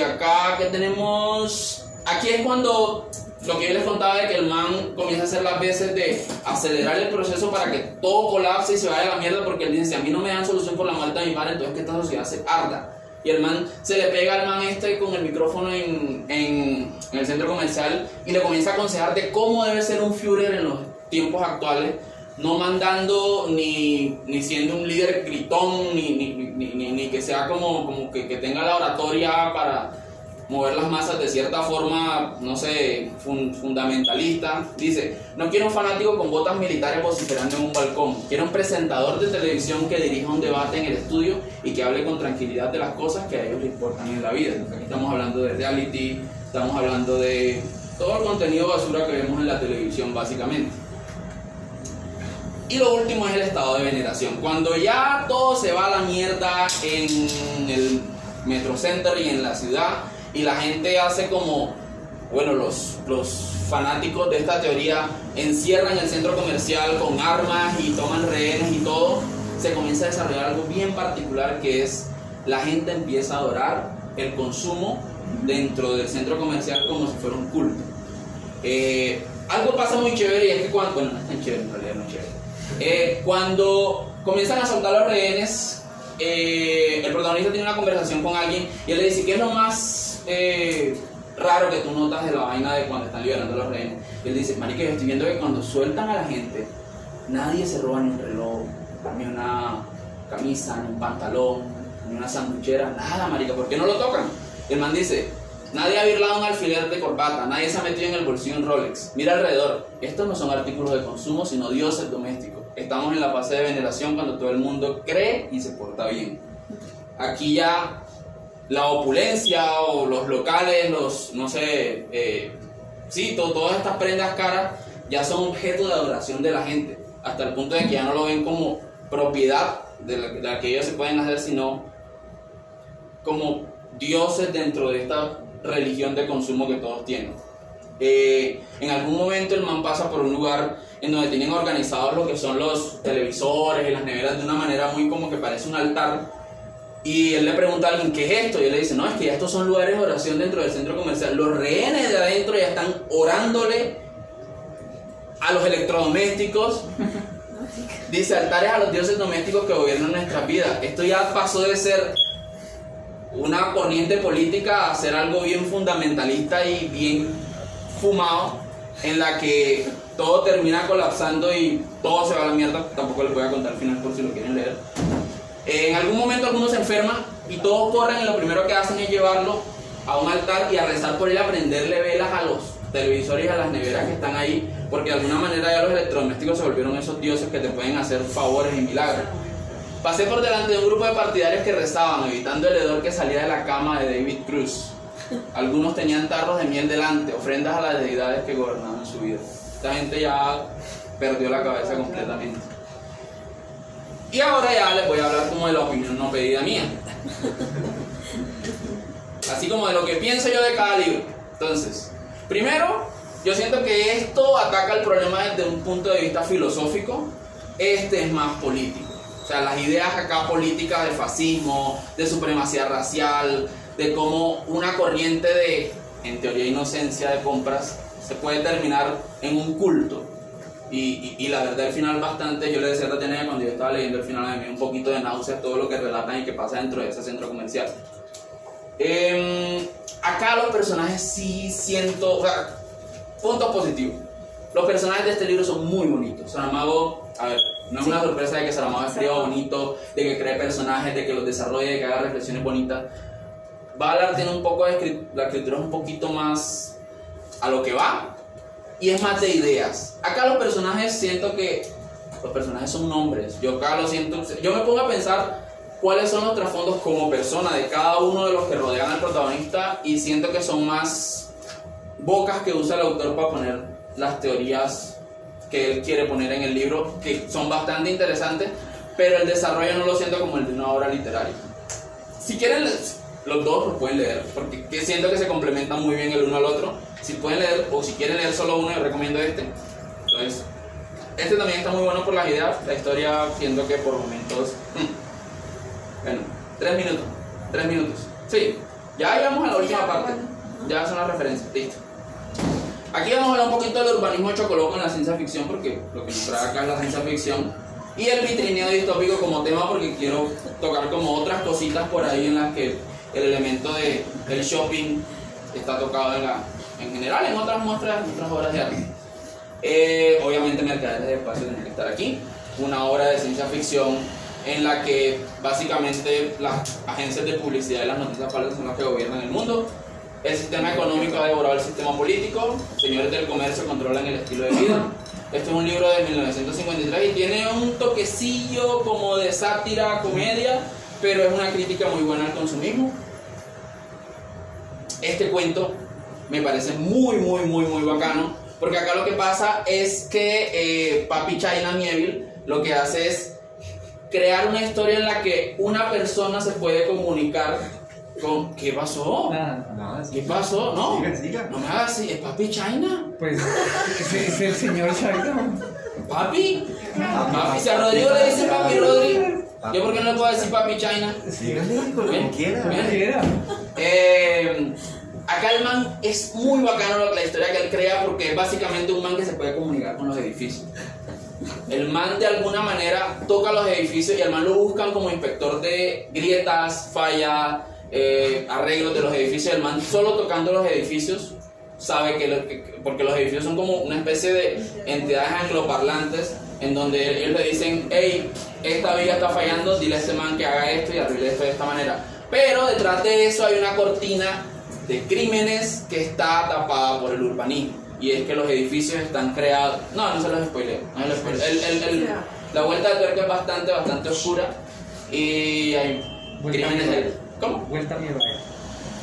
C: acá que tenemos, aquí es cuando lo que yo les contaba de que el man comienza a hacer las veces de acelerar el proceso para que todo colapse y se vaya a la mierda, porque él dice: si a mí no me dan solución por la muerte de mi padre, entonces que esta sociedad se arda. Y el man se le pega al man con el micrófono en el centro comercial y le comienza a aconsejar de cómo debe ser un Führer en los tiempos actuales, no mandando ni siendo un líder gritón, ni que sea como que tenga la oratoria para mover las masas de cierta forma, no sé, fundamentalista. Dice: no quiero un fanático con botas militares vociferando en un balcón. Quiero un presentador de televisión que dirija un debate en el estudio y que hable con tranquilidad de las cosas que a ellos les importan en la vida. Aquí estamos hablando de reality, estamos hablando de todo el contenido basura que vemos en la televisión, básicamente. Y lo último es el estado de veneración. Cuando ya todo se va a la mierda en el Metrocenter y en la ciudad, y la gente hace como, bueno, los fanáticos de esta teoría encierran el centro comercial con armas y toman rehenes y todo, se comienza a desarrollar algo bien particular, que es la gente empieza a adorar el consumo dentro del centro comercial como si fuera un culto. Algo pasa muy chévere, y es que bueno, no es tan chévere, en realidad no es chévere. Cuando comienzan a soltar los rehenes, el protagonista tiene una conversación con alguien y él le dice: ¿qué es lo más raro que tú notas de la vaina de cuando están liberando los rehenes? Y él dice: marica, yo estoy viendo que cuando sueltan a la gente, nadie se roba ni un reloj, ni una camisa, ni un pantalón, ni una sanduchera, nada, marica. ¿Por qué no lo tocan? Y el man dice: nadie ha birlado un alfiler de corbata, nadie se ha metido en el bolsillo un Rolex. Mira alrededor, estos no son artículos de consumo, sino dioses domésticos. Estamos en la fase de veneración cuando todo el mundo cree y se porta bien. Aquí ya la opulencia o los locales, no sé, sí, todas estas prendas caras ya son objeto de adoración de la gente, hasta el punto de que ya no lo ven como propiedad de la que ellos se pueden hacer, sino como dioses dentro de esta religión de consumo que todos tienen. En algún momento el man pasa por un lugar en donde tienen organizados lo que son los televisores y las neveras de una manera muy como que parece un altar, y él le pregunta a alguien: ¿qué es esto? Y él le dice: no, es que ya estos son lugares de oración dentro del centro comercial. Los rehenes de adentro ya están orándole a los electrodomésticos. Dice: altares a los dioses domésticos que gobiernan nuestra vida. Esto ya pasó de ser una corriente política a hacer algo bien fundamentalista y bien fumado, en la que todo termina colapsando y todo se va a la mierda. Tampoco les voy a contar el final por si lo quieren leer. En algún momento algunos se enferman y todos corren y lo primero que hacen es llevarlo a un altar y a rezar por él, a prenderle velas a los televisores y a las neveras que están ahí, porque de alguna manera ya los electrodomésticos se volvieron esos dioses que te pueden hacer favores y milagros. Pasé por delante de un grupo de partidarios que rezaban, evitando el hedor que salía de la cama de David Cruz. Algunos tenían tarros de miel delante, ofrendas a las deidades que gobernaban su vida. Esta gente ya perdió la cabeza completamente. Y ahora ya les voy a hablar como de la opinión no pedida mía. Así como de lo que pienso yo de cada libro. Entonces, primero, yo siento que esto ataca el problema desde un punto de vista filosófico. Este es más político. O sea, las ideas acá políticas de fascismo, de supremacía racial, de cómo una corriente de, en teoría, inocencia de compras se puede terminar en un culto. Y la verdad, el final bastante, yo le decía a Tatiana cuando yo estaba leyendo el final, a mí un poquito de náuseas todo lo que relatan y que pasa dentro de ese centro comercial. Acá los personajes sí siento, o sea, puntos positivos. Los personajes de este libro son muy bonitos. Saramago, a ver, no es una sorpresa de que Saramago escriba bonito, de que cree personajes, de que los desarrolle, de que haga reflexiones bonitas. Ballard tiene un poco de la escritura es un poquito más a lo que va y es más de ideas. Acá los personajes siento que los personajes son nombres. Yo acá lo siento, yo me pongo a pensar cuáles son los trasfondos como persona de cada uno de los que rodean al protagonista y siento que son más bocas que usa el autor para poner las teorías que él quiere poner en el libro, que son bastante interesantes, pero el desarrollo no lo siento como el de una obra literaria. Si quieren, los dos los pueden leer, porque siento que se complementan muy bien el uno al otro. Si pueden leer, o si quieren leer solo uno, yo recomiendo este. Entonces, este también está muy bueno por las ideas. La historia, siento que por momentos... Bueno, 3 minutos. Sí, ya llegamos a la última parte. Ya son las referencias, listo. Aquí vamos a hablar un poquito del urbanismo de Chocoloco en la ciencia ficción, porque lo que nos trae acá es la ciencia ficción. Y el vitrineo distópico como tema, porque quiero tocar como otras cositas por ahí en las que el elemento del shopping está tocado en general, en otras muestras, en otras obras de arte. Obviamente Mercaderes de Espacio tiene que estar aquí. Una obra de ciencia ficción en la que básicamente las agencias de publicidad y las noticias falsas son las que gobiernan el mundo. El sistema económico ha devorado el sistema político. Señores del comercio controlan el estilo de vida. Este es un libro de 1953 y tiene un toquecillo como de sátira, comedia, pero es una crítica muy buena al consumismo. Este cuento me parece muy bacano, porque acá lo que pasa es que Papi China Mieville lo que hace es crear una historia en la que una persona se puede comunicar con... ¿Qué pasó?
E: Nada,
C: ¿Qué pasó? No,
E: siga.
C: no me hagas así, ¿es Papi China?
E: Pues es el señor China.
C: ¿Papi? Papi, si a Rodrigo le dice Papi Rodri, ¿yo por qué no le puedo decir Papi China?
E: Dígale como quiera.
C: Acá el man es muy bacano la historia que él crea, porque es básicamente un man que se puede comunicar con los edificios. El man de alguna manera toca los edificios y al man lo buscan como inspector de grietas, fallas, arreglos de los edificios. El man solo tocando los edificios sabe porque los edificios son como una especie de entidades angloparlantes en donde ellos le dicen: hey, esta viga está fallando, dile a este man que haga esto y arregle esto de esta manera. Pero detrás de eso hay una cortina de crímenes que está tapada por el urbanismo, y es que los edificios están creados... No se los spoileo, la vuelta de tuerca es bastante oscura y hay crímenes de... ¿Cómo?
E: Vuelta a mi baile.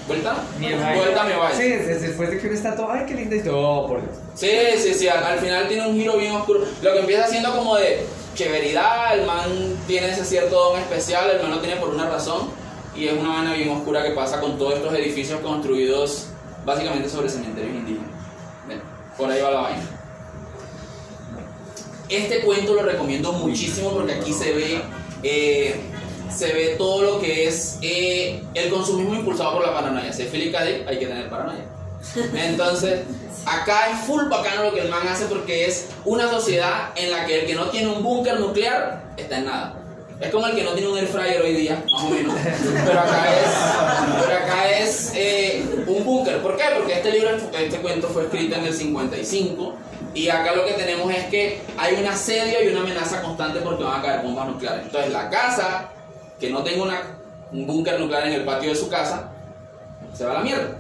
C: ¿Vuelta?
E: Vuelta a mi baile. Sí, después de que uno está todo, ay, qué lindo y todo, por Dios.
C: Sí, al final tiene un giro bien oscuro. Lo que empieza siendo como de chéveridad, el man tiene ese cierto don especial, el man lo tiene por una razón, y es una vaina bien oscura que pasa con todos estos edificios construidos básicamente sobre cementerios indígenas. Ven, por ahí va la vaina. Este cuento lo recomiendo muchísimo porque aquí se ve todo lo que es el consumismo impulsado por la paranoia. Si es Philip K. Dick, hay que tener paranoia. Entonces, acá es full bacano lo que el man hace, porque es una sociedad en la que el que no tiene un búnker nuclear está en nada. Es como el que no tiene un air fryer hoy día, más o menos. Pero acá es un búnker. ¿Por qué? Porque este cuento fue escrito en el 55. Y acá lo que tenemos es que hay un asedio y una amenaza constante porque van a caer bombas nucleares. Entonces la casa, que no tenga un búnker nuclear en el patio de su casa, se va a la mierda.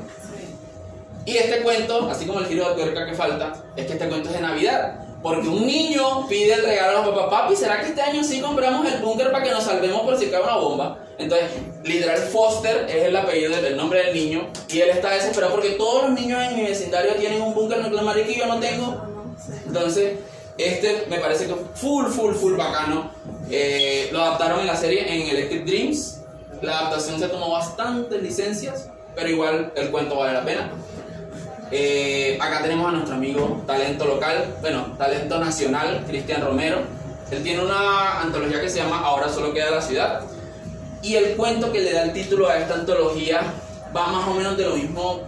C: Y este cuento, así como el giro de tuerca que falta, es que este cuento es de Navidad. Porque un niño pide el regalo a los papás: papi, ¿será que este año sí compramos el búnker para que nos salvemos por si cae una bomba? Entonces, literal, Foster es el apellido del nombre del niño. Y él está desesperado porque todos los niños en mi vecindario tienen un búnker nuclear, marica, y yo no tengo. Entonces, este me parece que full bacano. Lo adaptaron en la serie en Electric Dreams. La adaptación se tomó bastantes licencias, pero igual el cuento vale la pena. Acá tenemos a nuestro amigo talento local, bueno, talento nacional, Cristian Romero. Él tiene una antología que se llama Ahora solo queda la ciudad. Y el cuento que le da el título a esta antología va más o menos de lo mismo.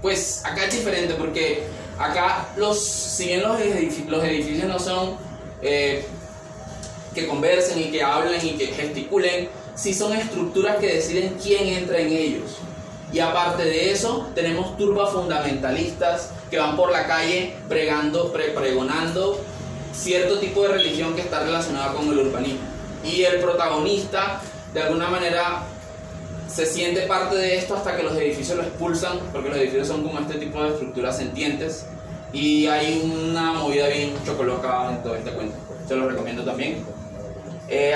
C: Pues acá es diferente porque acá si bien los edificios no son que conversen y que hablen y que gesticulen, sí son estructuras que deciden quién entra en ellos. Y aparte de eso, tenemos turbas fundamentalistas que van por la calle pregonando cierto tipo de religión que está relacionada con el urbanismo. Y el protagonista, de alguna manera, se siente parte de esto hasta que los edificios lo expulsan, porque los edificios son como este tipo de estructuras sentientes. Y hay una movida bien chocoloca en todo este cuento. Se lo recomiendo también.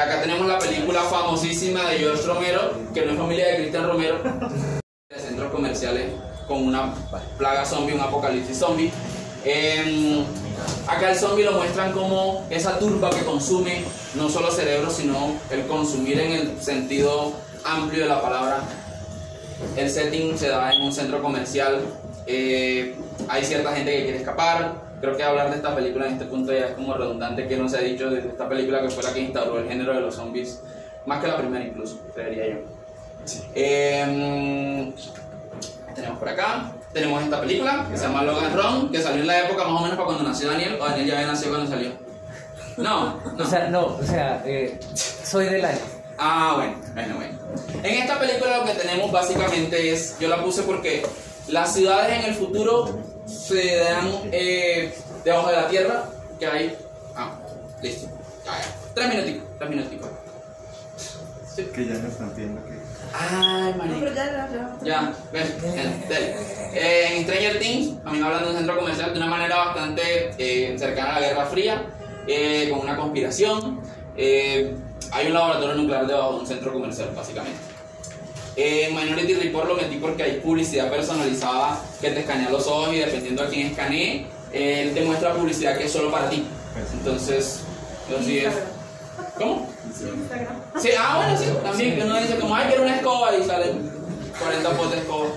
C: Acá tenemos la película famosísima de George Romero, que no es familia de Cristian Romero. De centros comerciales con una plaga zombie, un apocalipsis zombie. Acá el zombie lo muestran como esa turba que consume no solo cerebro, sino el consumir en el sentido amplio de la palabra. El setting se da en un centro comercial. Hay cierta gente que quiere escapar. Creo que hablar de esta película en este punto ya es como redundante, que no se ha dicho de esta película que fue la que instauró el género de los zombies, más que la primera incluso, creería yo. Sí. Tenemos por acá, tenemos esta película que se llama Logan Run, que salió en la época más o menos para cuando nació Daniel, o Daniel ya había nacido cuando salió. No.
A: Soy del año.
C: Ah, bueno. En esta película lo que tenemos básicamente es, yo la puse porque las ciudades en el futuro se dan debajo de la tierra, que hay... listo. Ya. 3 minuticos.
F: Sí. Que ya no están viendo que...
C: Ay, marica.
B: No, pero
C: Ya, ves, en Stranger Things, a mí me hablan de un centro comercial de una manera bastante cercana a la Guerra Fría, con una conspiración. Hay un laboratorio nuclear debajo de un centro comercial, básicamente. En Minority Report lo metí porque hay publicidad personalizada que te escanea los ojos y dependiendo a quién escanee, él te muestra publicidad que es solo para ti. Entonces es... ¿Cómo?
B: Instagram.
C: Sí, bueno, sí, también, que uno dice como, ay, quiero una escoba y salen 40 potes de escoba.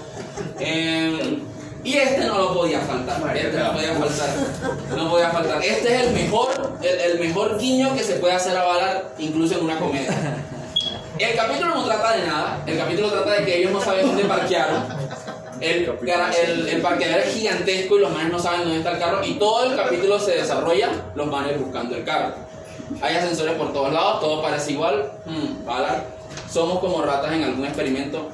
C: Y este no lo podía faltar, no podía faltar. Este es el mejor guiño que se puede hacer a Valar, incluso en una comedia. El capítulo no trata de nada, el capítulo trata de que ellos no saben dónde parquearon. El parqueadero es gigantesco y los manes no saben dónde está el carro, y todo el capítulo se desarrolla los manes buscando el carro. Hay ascensores por todos lados, todo parece igual. Valar, somos como ratas en algún experimento.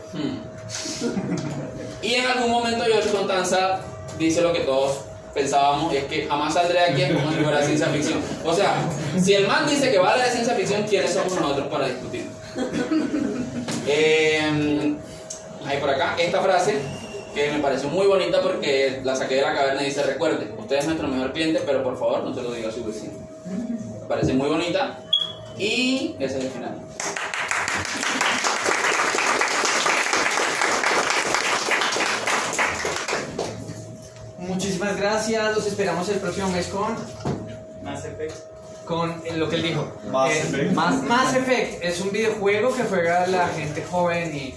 C: Y en algún momento George Constanza dice lo que todos pensábamos, y es que jamás saldré de aquí como si fuera ciencia ficción. O sea, si el man dice que vale de ciencia ficción, ¿quiénes somos nosotros para discutir? Hay por acá esta frase que me pareció muy bonita porque la saqué de la caverna y dice: recuerde, usted es nuestro mejor cliente, pero por favor no se lo diga a su vecino. Me parece muy bonita y ese es el final.
A: Muchísimas gracias, los esperamos el próximo mes con
D: Mass Effect.
A: Con lo que él dijo.
F: Mass
A: Effect es un videojuego que juega la gente joven y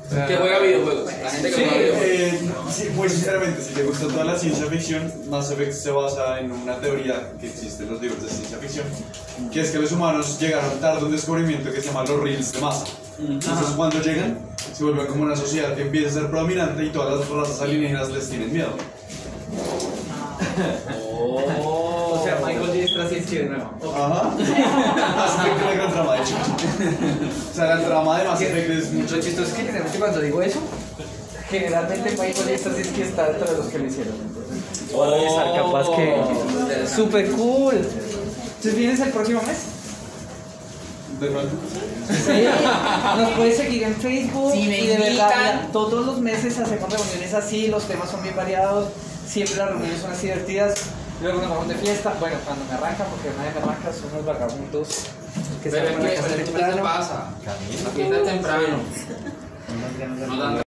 C: que juega videojuegos. La gente que juega videojuegos.
F: Sí, muy sinceramente, si te gusta toda la ciencia ficción, Mass Effect se basa en una teoría que existe en los libros de ciencia ficción, que es que los humanos llegaron tarde a un descubrimiento que se llama los reels de masa. Entonces cuando llegan, se vuelven como una sociedad que empieza a ser predominante y todas las razas alienígenas les tienen miedo.
A: O sea, Michael J. es existir de nuevo.
F: Ajá. Mass Effect es la gran trama, de hecho. O sea, la trama de Mass Effect es mucho.
A: Lo chistoso es que generalmente cuando digo eso, generalmente Michael Jackson es que está dentro de los que lo hicieron. Entonces, puede estar capaz que. Super cool. Entonces, ¿vienes el próximo mes?
F: De pronto.
A: Sí, nos puedes seguir en Facebook
C: Si me
A: y de verdad,
C: invitan.
A: mira, todos los meses hacemos reuniones así, los temas son bien variados, siempre las reuniones son así divertidas, luego nos vamos de fiesta, bueno, cuando me arranca, porque nadie me arranca, son unos vagabundos que
C: Pero
A: salen
C: es
A: a la casa
C: que ¿qué te
A: temprano.
C: pasa? La fiesta es temprano. No tanto.